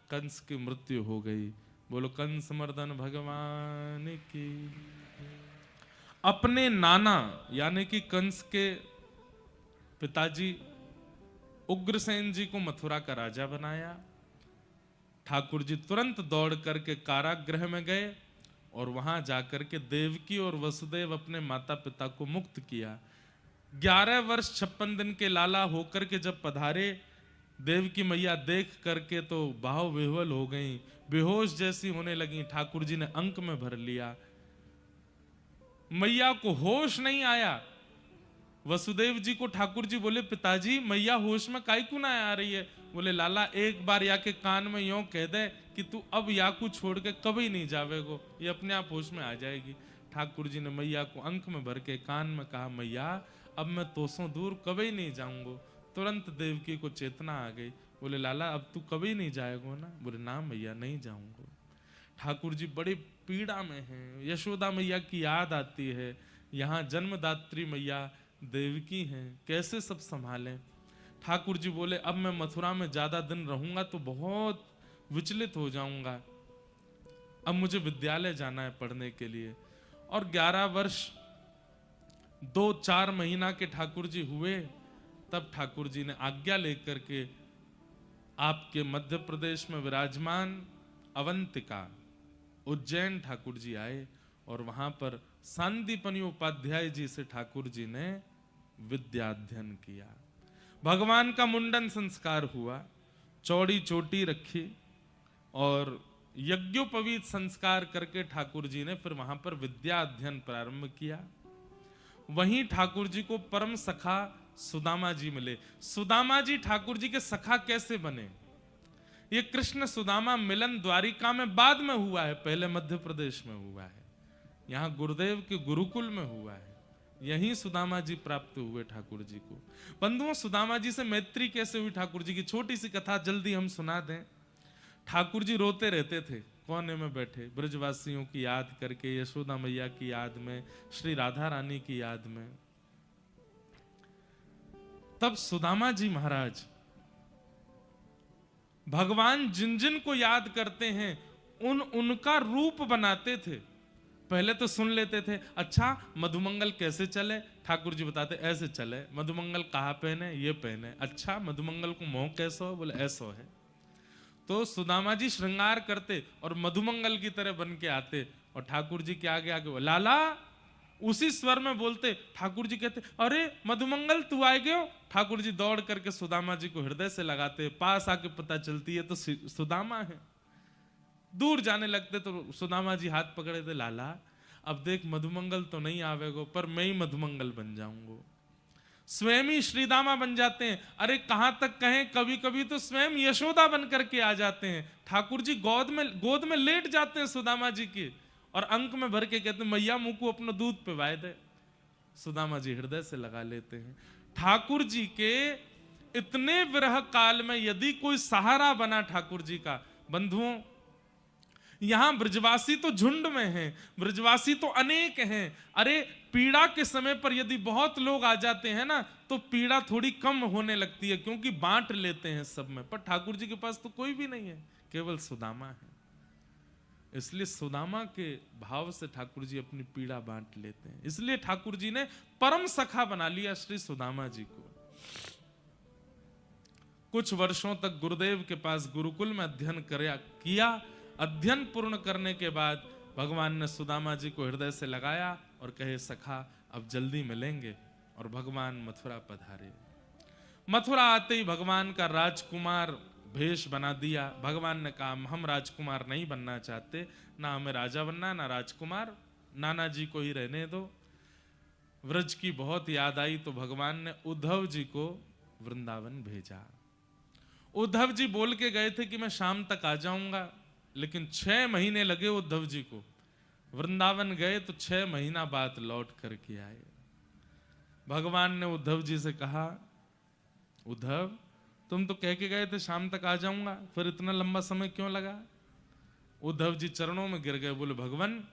कंस की मृत्यु हो गई। बोलो कंस मर्दन भगवान की। अपने नाना यानी कि कंस के पिताजी उग्रसेन जी को मथुरा का राजा बनाया। ठाकुर जी तुरंत दौड़ करके कारागृह में गए और वहां जाकर के देवकी और वसुदेव अपने माता पिता को मुक्त किया। 11 वर्ष 56 दिन के लाला होकर के जब पधारे, देवकी मैया देख करके तो बाहो विह्वल हो गई, बेहोश जैसी होने लगी। ठाकुर जी ने अंक में भर लिया, मैया को होश नहीं आया। वसुदेव जी को ठाकुर जी बोले, पिताजी मैया होश में काहे क्यों ना आ रही है? बोले लाला एक बार या के कान में यूं कह दे कि तू अब या को छोड़ के कभी नहीं जावेगो, ये अपने आप होश में आ जाएगी। ठाकुर जी ने मैया को अंक में भर के कान में कहा, मैया अब मैं तोसों दूर कभी नहीं जाऊंगो। तुरंत देवकी को चेतना आ गई। बोले लाला अब तू कभी नहीं जाएगो ना? बोले ना मैया नहीं जाऊंगो। ठाकुर जी बड़ी पीड़ा में हैं। यशोदा मैया की याद आती है, यहाँ जन्मदात्री मैया देवकी हैं, कैसे सब संभालें? ठाकुर जी बोले अब मैं मथुरा में ज्यादा दिन रहूंगा तो बहुत विचलित हो जाऊंगा, अब मुझे विद्यालय जाना है पढ़ने के लिए। और 11 वर्ष 2-4 महीना के ठाकुर जी हुए, तब ठाकुर जी ने आज्ञा लेकर के आपके मध्य प्रदेश में विराजमान अवंतिका उज्जैन ठाकुर जी आए और वहां पर सांदीपनि उपाध्याय जी से ठाकुर जी ने विद्या अध्ययन किया। भगवान का मुंडन संस्कार हुआ, चौड़ी चोटी रखी और यज्ञोपवीत संस्कार करके ठाकुर जी ने फिर वहां पर विद्या अध्ययन प्रारंभ किया। वहीं ठाकुर जी को परम सखा सुदामा जी मिले। सुदामा जी ठाकुर जी के सखा कैसे बने? ये कृष्ण सुदामा मिलन द्वारिका में बाद में हुआ है, पहले मध्य प्रदेश में हुआ है, यहाँ गुरुदेव के गुरुकुल में हुआ है। यहीं सुदामा जी प्राप्त हुए ठाकुर जी को। बंधुओं, सुदामा जी से मैत्री कैसे हुई ठाकुर जी की छोटी सी कथा जल्दी हम सुना दें। ठाकुर जी रोते रहते थे कोने में बैठे, ब्रजवासियों की याद करके, यशोदा मैया की याद में, श्री राधा रानी की याद में। तब सुदामा जी महाराज भगवान जिन जिन को याद करते हैं उनका रूप बनाते थे। पहले तो सुन लेते थे, अच्छा मधुमंगल कैसे चले? ठाकुर जी बताते ऐसे चले। मधुमंगल कहाँ पहने? ये पहने। अच्छा मधुमंगल को मोह कैसो है? बोले ऐसो है। तो सुदामा जी श्रृंगार करते और मधुमंगल की तरह बन के आते और ठाकुर जी के आगे आगे लाला उसी स्वर में बोलते। ठाकुर जी कहते अरे मधुमंगल तू आए गए हो? ठाकुर जी दौड़ करके सुदामा जी को हृदय से लगाते, पास आके पता चलती है तो सुदामा है। दूर जाने लगते तो सुदामा जी हाथ पकड़े थे, लाला अब देख मधुमंगल तो नहीं आवेगो पर मैं ही मधुमंगल बन जाऊंगो। स्वयं ही श्रीदामा बन जाते हैं। अरे कहां तक कहें, कभी कभी तो स्वयं यशोदा बन करके आ जाते हैं। ठाकुर जी गोद में लेट जाते हैं सुदामा जी की और अंक में भर के कहते हैं मैया मुंह को अपना दूध पिवाए दे। सुदामा जी हृदय से लगा लेते हैं। ठाकुर जी के इतने विरह काल में यदि कोई सहारा बना ठाकुर जी का, बंधुओं यहां ब्रजवासी तो झुंड में हैं, ब्रजवासी तो अनेक हैं। अरे पीड़ा के समय पर यदि बहुत लोग आ जाते हैं ना तो पीड़ा थोड़ी कम होने लगती है, क्योंकि बांट लेते हैं सब में। पर ठाकुर जी के पास तो कोई भी नहीं है, केवल सुदामा है। इसलिए सुदामा के भाव से ठाकुर जी अपनी पीड़ा बांट लेते हैं। इसलिए ठाकुर जी ने परम सखा बना लिया श्री सुदामा जी को। कुछ वर्षों तक गुरुदेव के पास गुरुकुल में अध्ययन किया। अध्ययन पूर्ण करने के बाद भगवान ने सुदामा जी को हृदय से लगाया और कहे सखा अब जल्दी मिलेंगे, और भगवान मथुरा पधारे। मथुरा आते ही भगवान का राजकुमार भेष बना दिया। भगवान ने कहा हम राजकुमार नहीं बनना चाहते, ना हमें राजा बनना ना राजकुमार, नाना जी को ही रहने दो। व्रज की बहुत याद आई तो भगवान ने उद्धव जी को वृंदावन भेजा। उद्धव जी बोल के गए थे कि मैं शाम तक आ जाऊंगा, लेकिन 6 महीने लगे उद्धव जी को। वृंदावन गए तो 6 महीना बाद लौट करके आए। भगवान ने उद्धव जी से कहा, उद्धव तुम तो कह के गए थे शाम तक आ जाऊंगा, फिर इतना लंबा समय क्यों लगा? उद्धव जी चरणों में गिर गए, बोले भगवान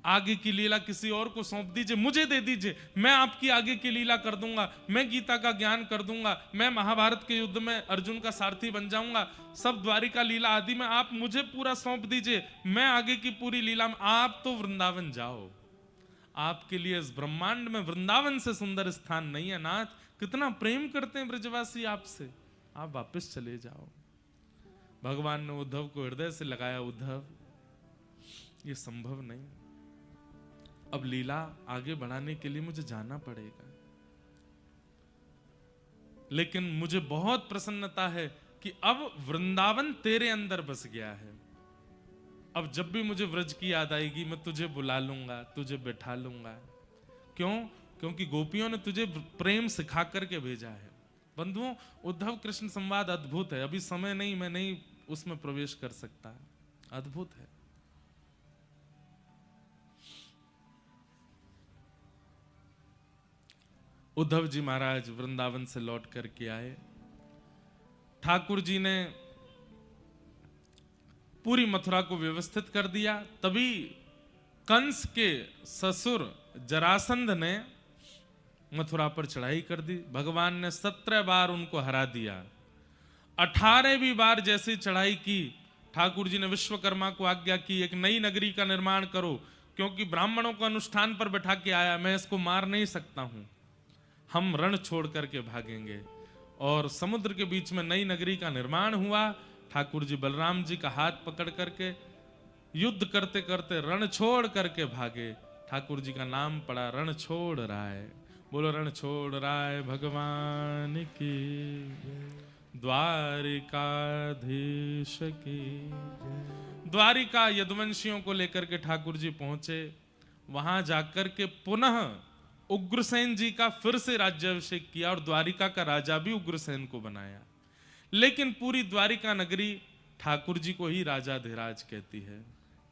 आगे की लीला किसी और को सौंप दीजिए, मुझे दे दीजिए, मैं आपकी आगे की लीला कर दूंगा, मैं गीता का ज्ञान कर दूंगा, मैं महाभारत के युद्ध में अर्जुन का सारथी बन जाऊंगा, सब द्वारिका लीला आदि में आप मुझे पूरा सौंप दीजिए, मैं आगे की पूरी लीला में, आप तो वृंदावन जाओ, आपके लिए इस ब्रह्मांड में वृंदावन से सुंदर स्थान नहीं है नाथ, कितना प्रेम करते हैं ब्रजवासी आपसे, आप वापस चले जाओ। भगवान ने उद्धव को हृदय से लगाया, उद्धव ये संभव नहीं, अब लीला आगे बढ़ाने के लिए मुझे जाना पड़ेगा, लेकिन मुझे बहुत प्रसन्नता है कि अब वृंदावन तेरे अंदर बस गया है, अब जब भी मुझे व्रज की याद आएगी मैं तुझे बुला लूंगा, तुझे बैठा लूंगा। क्यों? क्योंकि गोपियों ने तुझे प्रेम सिखा करके भेजा है। बंधुओं, उद्धव कृष्ण संवाद अद्भुत है, अभी समय नहीं, मैं नहीं उसमें प्रवेश कर सकता, अद्भुत है। उद्धव जी महाराज वृंदावन से लौट करके आए। ठाकुर जी ने पूरी मथुरा को व्यवस्थित कर दिया। तभी कंस के ससुर जरासंध ने मथुरा पर चढ़ाई कर दी। भगवान ने 17 बार उनको हरा दिया। 18वीं बार जैसी चढ़ाई की, ठाकुर जी ने विश्वकर्मा को आज्ञा की एक नई नगरी का निर्माण करो, क्योंकि ब्राह्मणों को अनुष्ठान पर बैठा के आया, मैं इसको मार नहीं सकता हूं, हम रण छोड़ करके भागेंगे। और समुद्र के बीच में नई नगरी का निर्माण हुआ। ठाकुर जी बलराम जी का हाथ पकड़ करके युद्ध करते करते रण छोड़ करके भागे। ठाकुर जी का नाम पड़ा रण छोड़ राय। बोलो रण छोड़ राय भगवान की, द्वारिकाधीश की। द्वारिका यदुवंशियों को लेकर के ठाकुर जी पहुंचे। वहां जाकर के पुनः उग्रसेन जी का फिर से राज्याभिषेक किया और द्वारिका का राजा भी उग्रसेन को बनाया। लेकिन पूरी द्वारिका नगरी ठाकुर जी को ही राजाधिराज कहती है।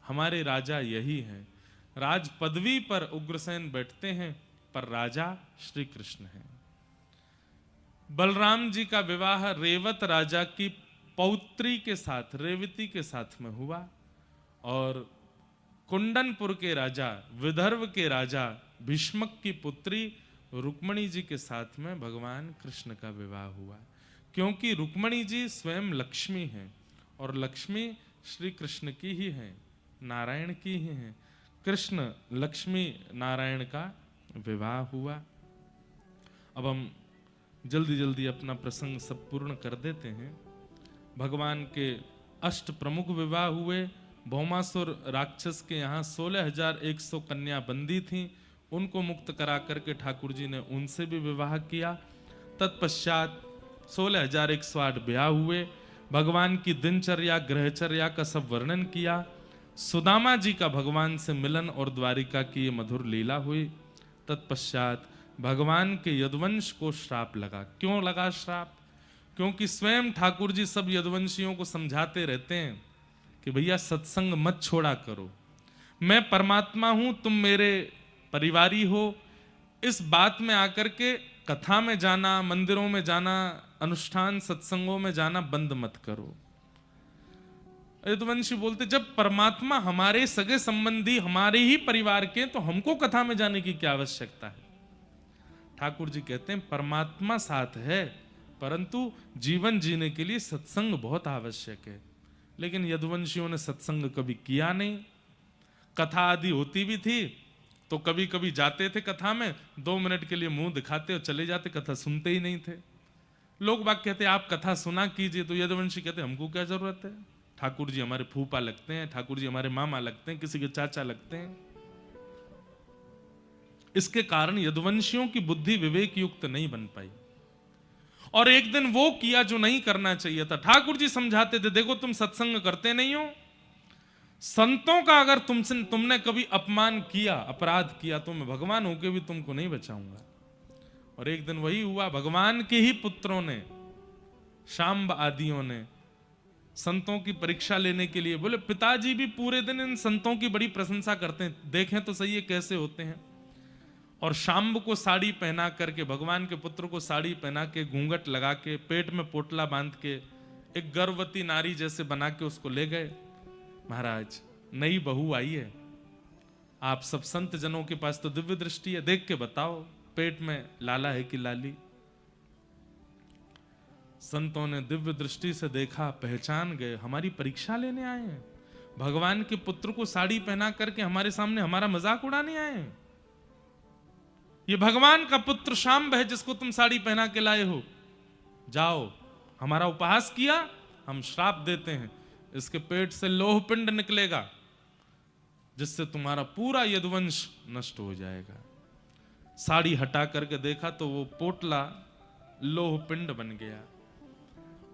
हमारे राजा यही हैं। राज पदवी पर उग्रसेन बैठते हैं, पर राजा श्री कृष्ण हैं। बलराम जी का विवाह रेवत राजा की पौत्री के साथ, रेवती के साथ में हुआ। और कुंडनपुर के राजा, विदर्भ के राजा भीष्मक की पुत्री रुक्मणी जी के साथ में भगवान कृष्ण का विवाह हुआ। क्योंकि रुक्मणी जी स्वयं लक्ष्मी हैं और लक्ष्मी श्री कृष्ण की ही है, नारायण की ही है। कृष्ण लक्ष्मी नारायण का विवाह हुआ। अब हम जल्दी जल्दी अपना प्रसंग सब पूर्ण कर देते हैं। भगवान के 8 प्रमुख विवाह हुए। भौमासुर राक्षस के यहाँ 16,100 कन्या बंदी थीं, उनको मुक्त करा करके ठाकुर जी ने उनसे भी विवाह किया। तत्पश्चात 16,108 ब्याह हुए। भगवान की दिनचर्या ग्रहचर्या का सब वर्णन किया। सुदामा जी का भगवान से मिलन और द्वारिका की ये मधुर लीला हुई। तत्पश्चात भगवान के यदुवंश को श्राप लगा। क्यों लगा श्राप? क्योंकि स्वयं ठाकुर जी सब यदुवंशियों को समझाते रहते हैं कि भैया सत्संग मत छोड़ा करो, मैं परमात्मा हूं, तुम मेरे परिवारी हो। इस बात में आकर के कथा में जाना, मंदिरों में जाना, अनुष्ठान सत्संगों में जाना बंद मत करो। यदुवंशी बोलते जब परमात्मा हमारे सगे संबंधी हमारे ही परिवार के, तो हमको कथा में जाने की क्या आवश्यकता है? ठाकुर जी कहते हैं परमात्मा साथ है, परंतु जीवन जीने के लिए सत्संग बहुत आवश्यक है। लेकिन यदुवंशियों ने सत्संग कभी किया नहीं। कथा आदि होती भी थी तो कभी कभी जाते थे कथा में, 2 मिनट के लिए मुंह दिखाते और चले जाते, कथा सुनते ही नहीं थे। लोग बाग कहते आप कथा सुना कीजिए, तो यदुवंशी कहते हमको क्या जरूरत है, ठाकुर जी हमारे फूफा लगते हैं, ठाकुर जी हमारे मामा लगते हैं, किसी के चाचा लगते हैं। इसके कारण यदुवंशियों की बुद्धि विवेक युक्त नहीं बन पाई। और एक दिन वो किया जो नहीं करना चाहिए था। ठाकुर जी समझाते थे, देखो तुम सत्संग करते नहीं हो, संतों का अगर तुमने कभी अपमान किया, अपराध किया, तो मैं भगवान होके भी तुमको नहीं बचाऊंगा। और एक दिन वही हुआ, भगवान के ही पुत्रों ने, शांब आदियों ने संतों की परीक्षा लेने के लिए बोले, पिताजी भी पूरे दिन इन संतों की बड़ी प्रशंसा करते हैं, देखें तो सही है कैसे होते हैं। और शांब को साड़ी पहना करके, भगवान के पुत्र को साड़ी पहना के, घूंघट लगा के, पेट में पोटला बांध के, एक गर्भवती नारी जैसे बना के उसको ले गए। महाराज नई बहू आई है, आप सब संत जनों के पास तो दिव्य दृष्टि है, देख के बताओ पेट में लाला है कि लाली। संतों ने दिव्य दृष्टि से देखा, पहचान गए, हमारी परीक्षा लेने आए हैं, भगवान के पुत्र को साड़ी पहना करके हमारे सामने हमारा मजाक उड़ाने आए हैं। ये भगवान का पुत्र शांब है जिसको तुम साड़ी पहना के लाए हो, जाओ हमारा उपहास किया, हम श्राप देते हैं, इसके पेट से लोह पिंड निकलेगा जिससे तुम्हारा पूरा यदुवंश नष्ट हो जाएगा। साड़ी हटा करके देखा तो वो पोटला लोह पिंड बन गया।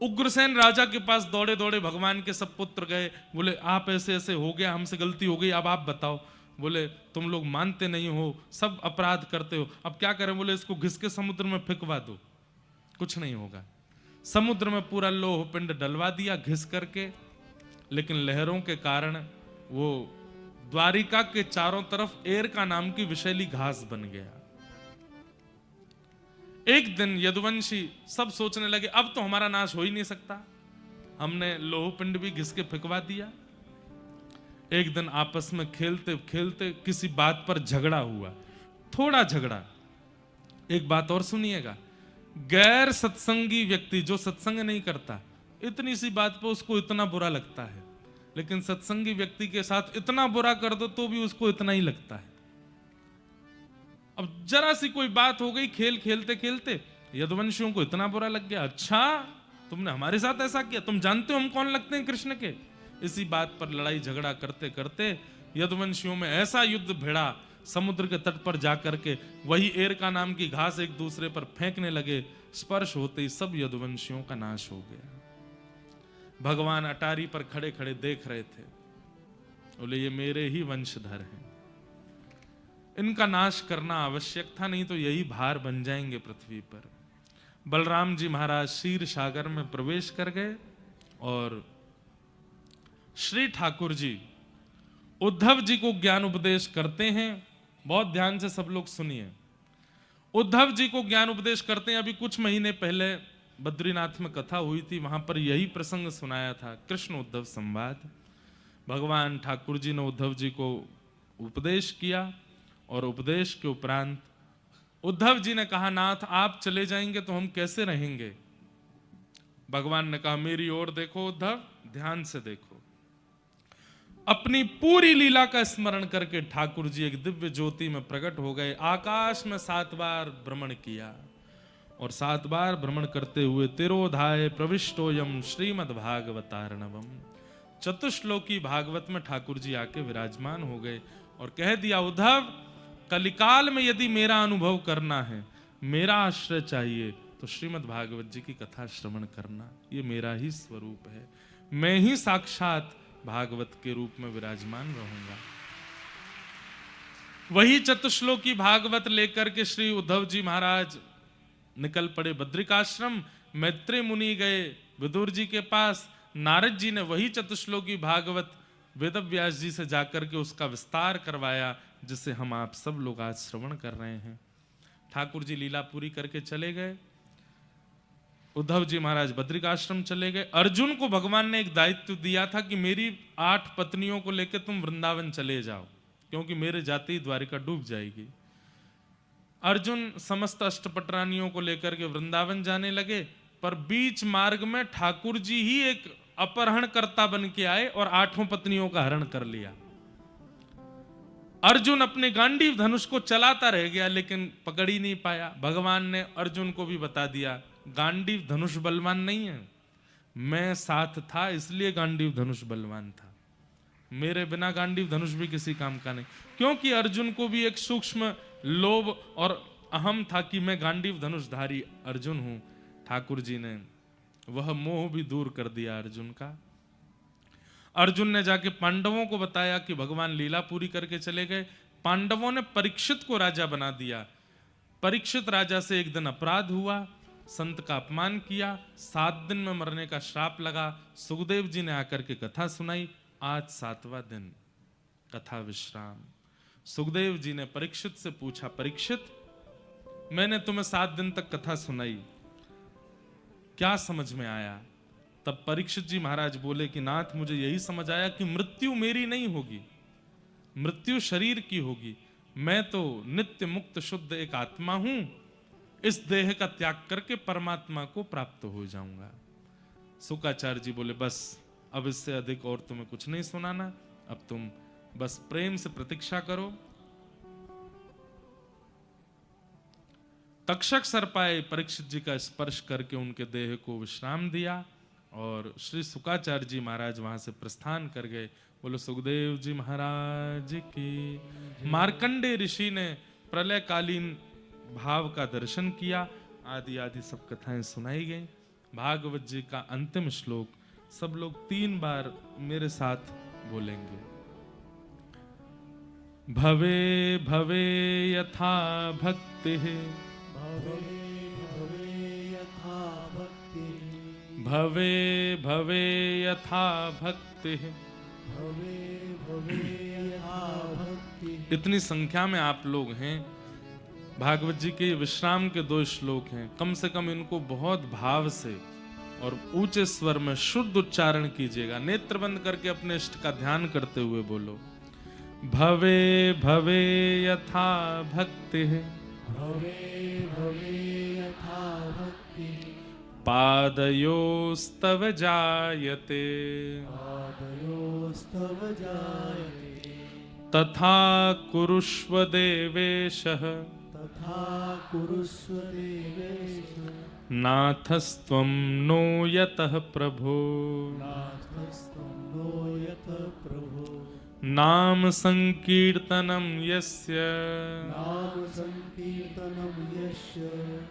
उग्रसेन राजा के पास दौड़े दौड़े भगवान के सब पुत्र गए, बोले आप ऐसे ऐसे हो गया, हमसे गलती हो गई, अब आप बताओ। बोले तुम लोग मानते नहीं हो, सब अपराध करते हो, अब क्या करें। बोले इसको घिस के समुद्र में फेंकवा दो, कुछ नहीं होगा। समुद्र में पूरा लोह पिंड डलवा दिया घिस करके, लेकिन लहरों के कारण वो द्वारिका के चारों तरफ एरका नाम की विषैली घास बन गया। एक दिन यदुवंशी सब सोचने लगे, अब तो हमारा नाश हो ही नहीं सकता, हमने लोह पिंड भी घिस के फेंकवा दिया। एक दिन आपस में खेलते खेलते किसी बात पर झगड़ा हुआ, थोड़ा झगड़ा। एक बात और सुनिएगा, गैर सत्संगी व्यक्ति जो सत्संग नहीं करता, इतनी सी बात पर उसको इतना बुरा लगता है, लेकिन सत्संगी व्यक्ति के साथ इतना बुरा कर दो तो भी उसको इतना ही लगता है। अब जरा सी कोई बात हो गई, खेल खेलते खेलते यदुवंशियों को इतना बुरा लग गया, अच्छा तुमने हमारे साथ ऐसा किया, तुम जानते हो हम कौन लगते हैं कृष्ण के। इसी बात पर लड़ाई झगड़ा करते करते यदुवंशियों में ऐसा युद्ध भिड़ा, समुद्र के तट पर जाकर के वही एरका नाम की घास एक दूसरे पर फेंकने लगे, स्पर्श होते ही सब यदुवंशियों का नाश हो गया। भगवान अटारी पर खड़े खड़े देख रहे थे, बोले ये मेरे ही वंशधर हैं, इनका नाश करना आवश्यक था, नहीं तो यही भार बन जाएंगे पृथ्वी पर। बलराम जी महाराज क्षीर सागर में प्रवेश कर गए और श्री ठाकुर जी उद्धव जी को ज्ञान उपदेश करते हैं। बहुत ध्यान से सब लोग सुनिए। उद्धव जी को ज्ञान उपदेश करते हैं। अभी कुछ महीने पहले बद्रीनाथ में कथा हुई थी, वहां पर यही प्रसंग सुनाया था, कृष्ण उद्धव संवाद। भगवान ठाकुर जी ने उद्धव जी को उपदेश किया और उपदेश के उपरांत उद्धव जी ने कहा, नाथ आप चले जाएंगे तो हम कैसे रहेंगे। भगवान ने कहा, मेरी ओर देखो उद्धव, ध्यान से देखो। अपनी पूरी लीला का स्मरण करके ठाकुर जी एक दिव्य ज्योति में प्रकट हो गए। आकाश में 7 बार भ्रमण किया और 7 बार भ्रमण करते हुए तिरोधाय प्रविष्टोयम श्रीमद्भागवतार्णवम, चतुश्लोकी भागवत में ठाकुर जी आके विराजमान हो गए और कह दिया, उद्धव कलिकाल में यदि मेरा अनुभव करना है, मेरा आश्रय चाहिए, तो श्रीमद् भागवत जी की कथा श्रवण करना, ये मेरा ही स्वरूप है, मैं ही साक्षात भागवत के रूप में विराजमान रहूंगा। वही चतुश्लोकी भागवत लेकर के श्री उद्धव जी महाराज निकल पड़े बद्रिकाश्रम। मैत्रेय मुनि गए विदुर जी के पास, नारद जी ने वही चतुश्लोकी भागवत वेदव्यास जी से जाकर के उसका विस्तार करवाया, जिसे हम आप सब लोग आज श्रवण कर रहे हैं। ठाकुर जी लीला पूरी करके चले गए। उद्धव जी महाराज बद्रिकाश्रम चले गए। अर्जुन को भगवान ने एक दायित्व दिया था कि मेरी 8 पत्नियों को लेकर तुम वृंदावन चले जाओ, क्योंकि मेरे जाते ही द्वारिका डूब जाएगी। अर्जुन समस्त अष्टपटरानियों को लेकर के वृंदावन जाने लगे, पर बीच मार्ग में ठाकुर जी ही एक अपहरणकर्ता बन के आए और 8 पत्नियों का हरण कर लिया। अर्जुन अपने गांडीव धनुष को चलाता रह गया, लेकिन पकड़ ही नहीं पाया। भगवान ने अर्जुन को भी बता दिया, गांडीव धनुष बलवान नहीं है, मैं साथ था इसलिए गांडीव धनुष बलवान था, मेरे बिना गांडीव धनुष भी किसी काम का नहीं। क्योंकि अर्जुन को भी एक सूक्ष्म लोभ और अहम था कि मैं गांडीव धनुषधारी अर्जुन हूं। ठाकुर जी ने वह मोह भी दूर कर दिया अर्जुन का। अर्जुन ने जाके पांडवों को बताया कि भगवान लीला पूरी करके चले गए। पांडवों ने परीक्षित को राजा बना दिया। परीक्षित राजा से एक दिन अपराध हुआ, संत का अपमान किया, 7 दिन में मरने का श्राप लगा। सुखदेव जी ने आकर के कथा सुनाई। आज 7वां दिन कथा विश्राम। सुखदेव जी ने परीक्षित से पूछा, परीक्षित मैंने तुम्हें 7 दिन तक कथा सुनाई, क्या समझ में आया? तब परीक्षित जी महाराज बोले कि नाथ मुझे यही समझ आया कि मृत्यु मेरी नहीं होगी, मृत्यु शरीर की होगी। मैं तो नित्य मुक्त शुद्ध एक आत्मा हूं, इस देह का त्याग करके परमात्मा को प्राप्त हो जाऊंगा। शुकाचार्य जी बोले बस अब इससे अधिक और तुम्हें कुछ नहीं सुनाना, अब तुम बस प्रेम से प्रतीक्षा करो। तक्षक सर्पाए परीक्षित जी का स्पर्श करके उनके देह को विश्राम दिया और श्री शुकाचार्य जी महाराज वहां से प्रस्थान कर गए। बोलो सुखदेव जी महाराज की। मार्कंडे ऋषि ने प्रलयकालीन भाव का दर्शन किया। आदि आदि सब कथाएं सुनाई गई। भागवत जी का अंतिम श्लोक सब लोग 3 बार मेरे साथ बोलेंगे। भवे भवे यथा भक्ति भवे भवे यथा भक्ति भवे भवे यथा भक्ति। भवे भवे यथा भक्ति। इतनी संख्या में आप लोग हैं। भागवत जी के विश्राम के 2 श्लोक हैं। कम से कम इनको बहुत भाव से और ऊंचे स्वर में शुद्ध उच्चारण कीजिएगा। नेत्र बंद करके अपने इष्ट का ध्यान करते हुए बोलो। भवे भवे यथा भक्ति भवे भवे यथा भक्ति। पादयोस्तव जायते पादयोस्तव जायते तथा कुरुष्व देवेशः तथा कुरुष्व देवेश। नाथस्त्वं नो यतः प्रभो नाथस्त्वं नो यतः प्रभो। नाम संकीर्तनं यस्य नाम संकीर्तनं यस्य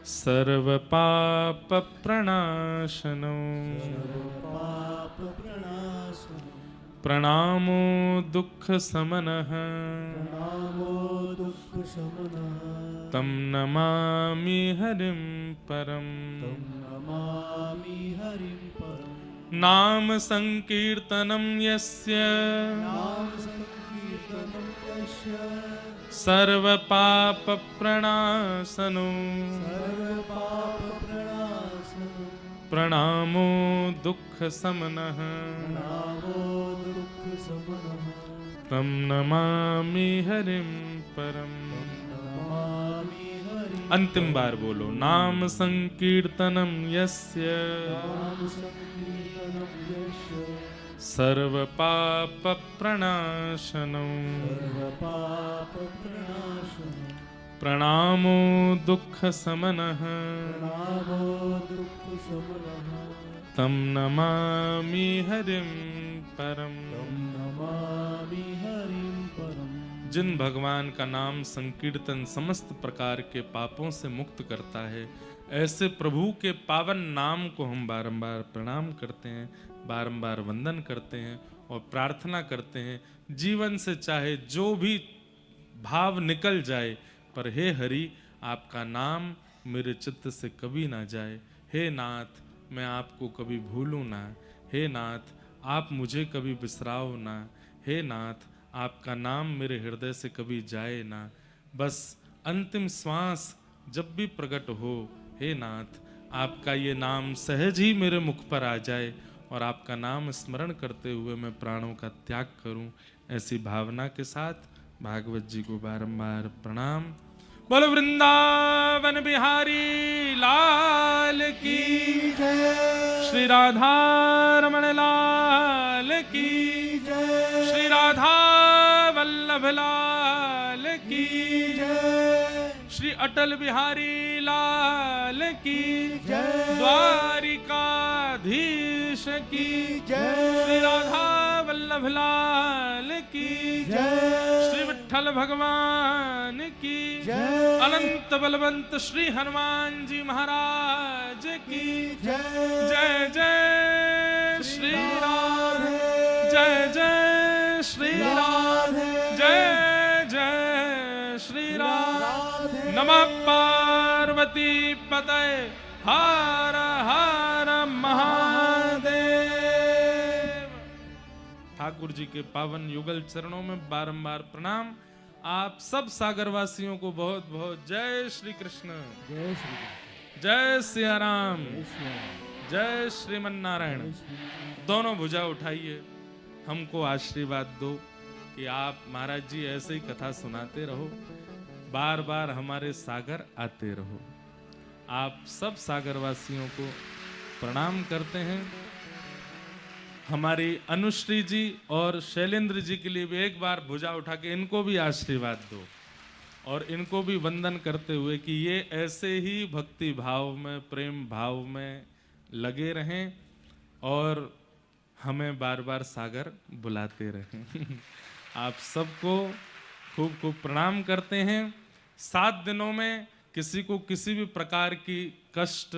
सर्वपाप प्रणाशनो सर्वपापप्रणाशनं। प्रणामो दुःख समनः प्रणामो दुःखशमनः। तं नमामि हरिं परम्। तं नमामि हरिं परम्। नाम संकीर्तनं यस्य नाम संकीर्तनं यस्य सर्वपाप प्रणाशनो सर्वपापप्रणाशनं। प्रणामो दुःख समनः प्रणामो दुःखशमनः। तं नमामि हरिं परम्। नमामि हरिं। अंतिम बार बोलो। नाम संकीर्तनं यस्य नाम संकीर्तनं यस्य सर्वपाप प्रणाशनो सर्वपापप्रणाशनं। प्रणामो दुःख समनः प्रणामो दुःखशमनः। तं नमामि हरिं परम्। तं नमामि हरिं परम्। जिन भगवान का नाम संकीर्तन समस्त प्रकार के पापों से मुक्त करता है, ऐसे प्रभु के पावन नाम को हम बारंबार प्रणाम करते हैं, बारंबार वंदन करते हैं और प्रार्थना करते हैं। जीवन से चाहे जो भी भाव निकल जाए, पर हे हरि आपका नाम मेरे चित्त से कभी ना जाए। हे नाथ मैं आपको कभी भूलूं ना। हे नाथ आप मुझे कभी बिसराओ ना। हे नाथ आपका नाम मेरे हृदय से कभी जाए ना। बस अंतिम श्वास जब भी प्रकट हो, हे नाथ आपका ये नाम सहज ही मेरे मुख पर आ जाए और आपका नाम स्मरण करते हुए मैं प्राणों का त्याग करूं। ऐसी भावना के साथ भागवत जी को बारंबार प्रणाम। बोलो वृंदावन बिहारी लाल की जय। श्री राधा रमण लाल की जय। श्री राधा वल्लभ लाल की जय। श्री अटल बिहारी लाल की जय। द्वारिकाधीश की जय। श्री राधा वल्लभ लाल की जय। श्री विठ्ठल भगवान की जय। अनंत बलवंत श्री हनुमान जी महाराज की नमः पार्वती पतये हर हर महादेव। ठाकुर जी के पावन युगल चरणों में बारंबार प्रणाम। आप सब सागरवासियों को बहुत बहुत जय श्री कृष्ण, जय श्री जय सिया राम, कृष्ण। जय श्रीमन नारायण। दोनों भुजा उठाइए, हमको आशीर्वाद दो कि आप महाराज जी ऐसे ही कथा सुनाते रहो, बार बार हमारे सागर आते रहो। आप सब सागरवासियों को प्रणाम करते हैं। हमारी अनुश्री जी और शैलेंद्र जी के लिए भी एक बार भुजा उठा के इनको भी आशीर्वाद दो और इनको भी वंदन करते हुए कि ये ऐसे ही भक्ति भाव में, प्रेम भाव में लगे रहें और हमें बार बार सागर बुलाते रहें। आप सबको खूब खूब प्रणाम करते हैं। 7 दिनों में किसी को किसी भी प्रकार की कष्ट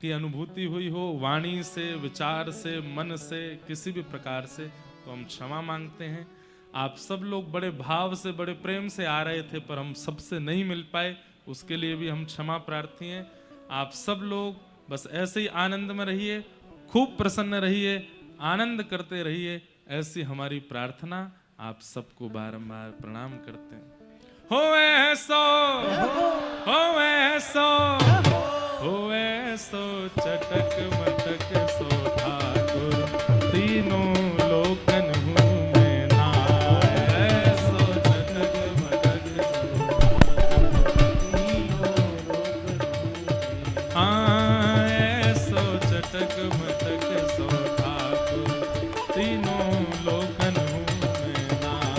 की अनुभूति हुई हो, वाणी से, विचार से, मन से, किसी भी प्रकार से, तो हम क्षमा मांगते हैं। आप सब लोग बड़े भाव से, बड़े प्रेम से आ रहे थे पर हम सबसे नहीं मिल पाए, उसके लिए भी हम क्षमा प्रार्थी हैं। आप सब लोग बस ऐसे ही आनंद में रहिए, खूब प्रसन्न रहिए, आनंद करते रहिए, ऐसी हमारी प्रार्थना। आप सबको बारंबार प्रणाम करते हैं। होवे सो चटक मटक सो ठाकुर, तीनों लोकन हूँ मैं नाय। सो चटक मटक सो हाँ, सो चटक मटक सो ठाकुर, तीनों लोकन हूँ मैं नाय।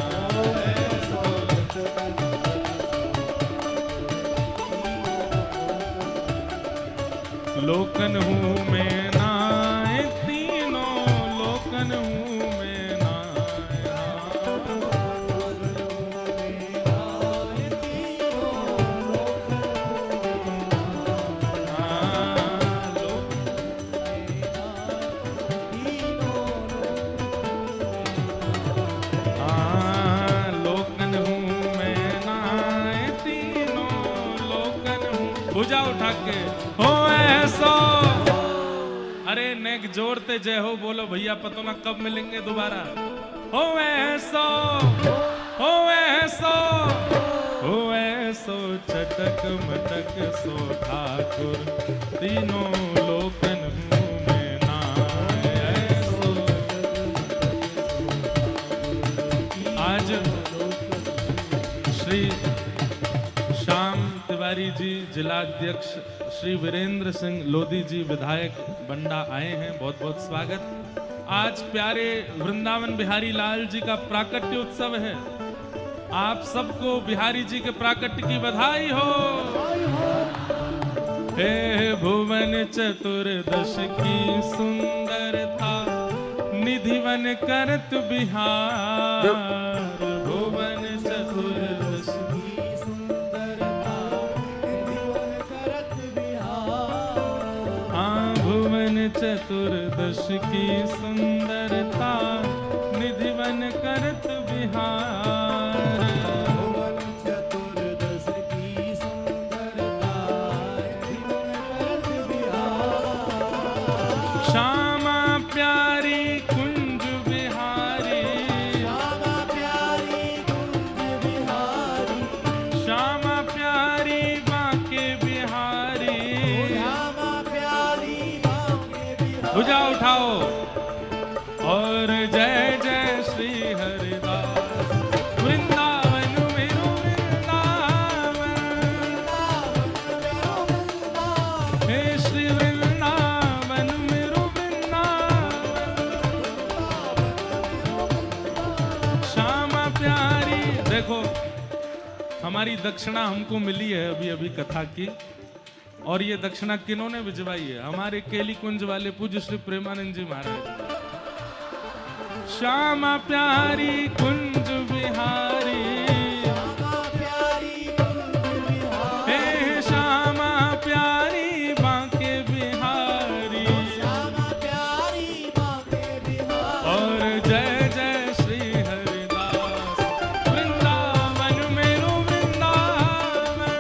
लोकन हूँ मैं नाय, तीनों लोकन हूँ मैं नाय। लोकन हूँ मैं नाय, तीनों लोकन हूँ। भुजा उठा के हो ऐसो, अरे नेक जोड़ते जय हो बोलो भैया, पतो ना कब मिलेंगे दोबारा। हो ऐसो चटक मटक सो ठाकुर, तीनों लोकन हूँ मैं नाय। ऐसो आज श्री श्याम तिवारी जी जिलाध्यक्ष, श्री वीरेंद्र सिंह लोधी जी विधायक बंडा आए हैं, बहुत बहुत स्वागत। आज प्यारे वृंदावन बिहारी लाल जी का प्राकट्य उत्सव है। आप सबको बिहारी जी के प्राकट्य की बधाई हो। हे भुवन चतुर्दश की सुंदरता, निधिवन करत बिहार। भुवन चतुर्दश चतुर्दश की सुंदरता, निधिवन करत बिहार। भुवन चतुर्दश की सुंदरता, निधिवन करत बिहार। श्यामा प्यारी कुंज बिहारी, श्यामा प्यारी कुंज बिहारी, श्यामा प्यारी बांके बिहारी। श्यामा प्यारी बांके बिहारी। भुजा उठाओ और जय जय श्री हरिदास। वृंदावन मेरो वृंदावन, हे श्री वृंदावन मेरो वृंदावन। श्यामा प्यारी, देखो हमारी दक्षिणा हमको मिली है अभी अभी कथा की, और ये दक्षिणा किन्होंने भिजवाई है? हमारे केली कुंज वाले पूज्य श्री प्रेमानंद जी महाराज। श्यामा प्यारी कुंज बिहारी, श्यामा प्यारी कुंज बिहारी, हे श्यामा प्यारी बांके बिहारी। श्यामा प्यारी बांके बिहारी। और जय जय श्री हरिदास। वृंदावन मेरो वृंदावन,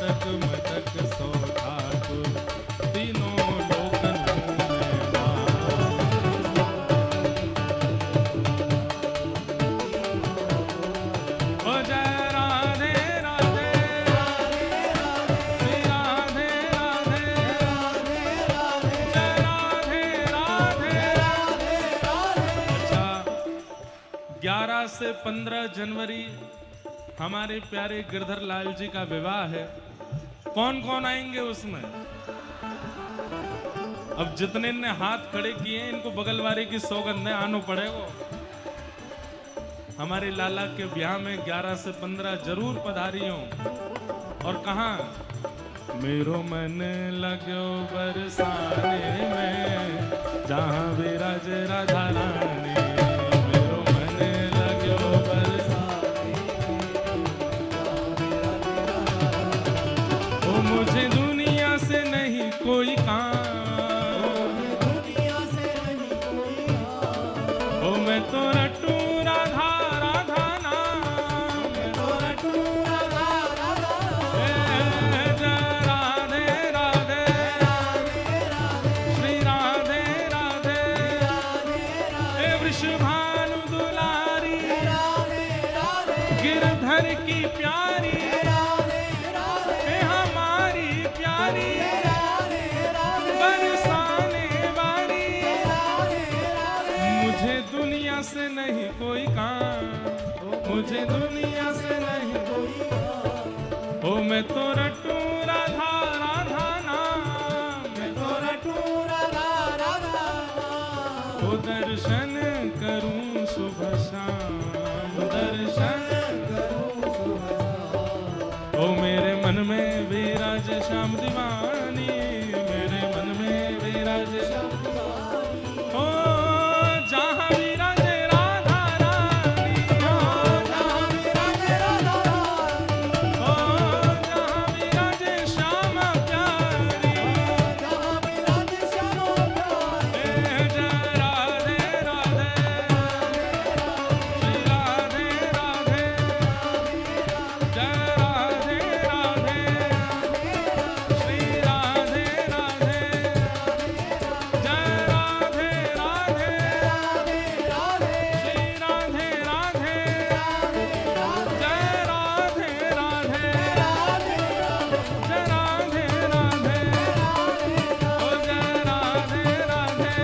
मटक मटक सो ठाकुर तीनों लोकन में नाम। ओ जय राधे राधे श्री राधे राधे जय राधे राधे। अच्छा, 11 से 15 जनवरी हमारे प्यारे गिरधर लाल जी का विवाह है। कौन कौन आएंगे उसमें? अब जितने ने हाथ खड़े किए हैं, इनको बगल वाले की सौगंध है, आनो पड़ेगा। हमारे लाला के ब्याह में 11 से 15 जरूर पधारियों। और कहाँ? मेरो मन लगो बरसाने में जहाँ विराज राधा रानी। मेरो मन लगो बरसाने ओ मुझे दुनिया से नहीं कोई काम, दुनिया से नहीं कोई काम। ओ मैं तो रटू राधा राधा नाम। तो रटू राधा राधा जय राधे राधे श्री राधे राधे हे वृषभानु दुलारी गिरधर की प्यारी हे हमारी प्यारी बरसाने वाली। मुझे दुनिया से नहीं कोई काम, मुझे दुनिया से नहीं कोई काम। ओ मैं तो रटू राधा राधा नाम। मैं तो रटू राधा राधा ओ दर्शन करूं सुबह शाम, दर्शन करूं सुबह। ओ मेरे मन में विराज श्याम दीवानी, मेरे मन में विराज श्याम ओ जहाँ विराजे राधा रानी। ओ जहाँ राधे राधा ओ जहाँ विराजे श्याम प्यारी। जहाँ विराजे श्याम प्यारी। ए जय राधे राधे श्री राधे राधे जय राधे राधे श्री राधे राधे जय राधे राधे श्री राधे राधे जय राधे राधे जय राधे राधे ओ जय राधे राधे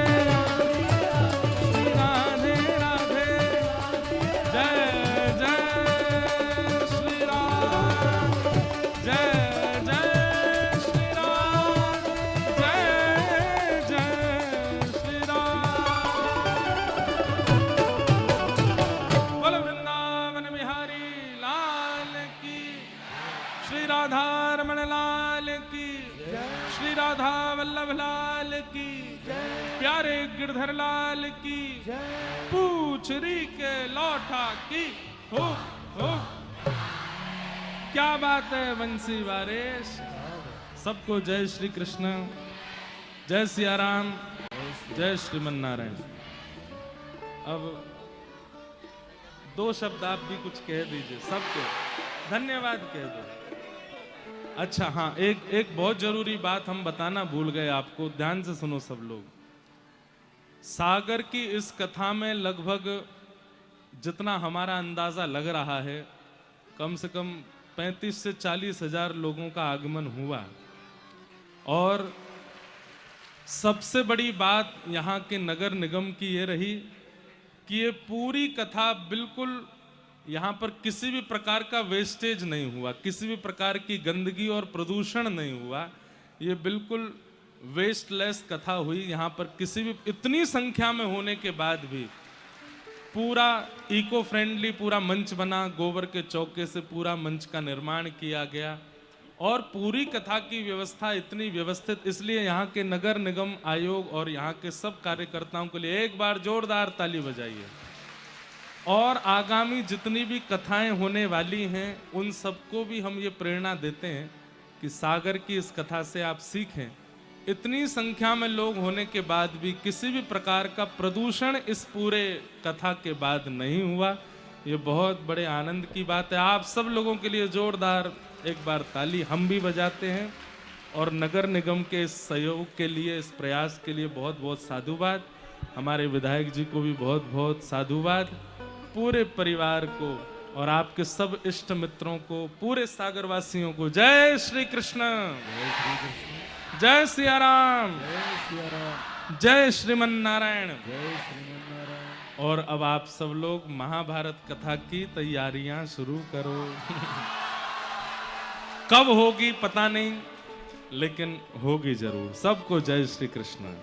श्री राधे राधे जय जय श्री राम जय जय श्री राम जय जय श्री राम। बोलो वृंदावन बिहारी लाल की, श्री राधा रमण लाल की, श्री राधा वल्लभ लाल की, प्यारे गिरधर लाल की, पूछरी के लौठा की हो हो। क्या बात है बंसी वारेश। सबको जय श्री कृष्ण, जय सिया राम, जय श्रीमन नारायण। अब 2 शब्द आप भी कुछ कह दीजिए, सबको धन्यवाद कह दो। अच्छा हाँ, एक बहुत जरूरी बात हम बताना भूल गए आपको, ध्यान से सुनो सब लोग। सागर की इस कथा में लगभग जितना हमारा अंदाजा लग रहा है, कम से कम 35 से 40 हजार लोगों का आगमन हुआ। और सबसे बड़ी बात यहाँ के नगर निगम की ये रही कि ये पूरी कथा बिल्कुल यहाँ पर किसी भी प्रकार का वेस्टेज नहीं हुआ, किसी भी प्रकार की गंदगी और प्रदूषण नहीं हुआ। ये बिल्कुल वेस्टलेस कथा हुई। यहाँ पर किसी भी, इतनी संख्या में होने के बाद भी पूरा इको फ्रेंडली पूरा मंच बना, गोबर के चौके से पूरा मंच का निर्माण किया गया और पूरी कथा की व्यवस्था इतनी व्यवस्थित। इसलिए यहाँ के नगर निगम आयोग और यहाँ के सब कार्यकर्ताओं के लिए एक बार जोरदार ताली बजाइए। और आगामी जितनी भी कथाएं होने वाली हैं उन सबको भी हम ये प्रेरणा देते हैं कि सागर की इस कथा से आप सीखें। इतनी संख्या में लोग होने के बाद भी किसी भी प्रकार का प्रदूषण इस पूरे कथा के बाद नहीं हुआ। ये बहुत बड़े आनंद की बात है। आप सब लोगों के लिए जोरदार एक बार ताली हम भी बजाते हैं। और नगर निगम के इस सहयोग के लिए, इस प्रयास के लिए बहुत बहुत साधुवाद। हमारे विधायक जी को भी बहुत बहुत साधुवाद। पूरे परिवार को और आपके सब इष्ट मित्रों को, पूरे सागरवासियों को जय श्री कृष्ण, जय सिया राम, जय सिया राम, जय श्रीमन नारायण। जय श्रीमन्नारायण। और अब आप सब लोग महाभारत कथा की तैयारियां शुरू करो। कब होगी पता नहीं, लेकिन होगी जरूर। सबको जय श्री कृष्ण।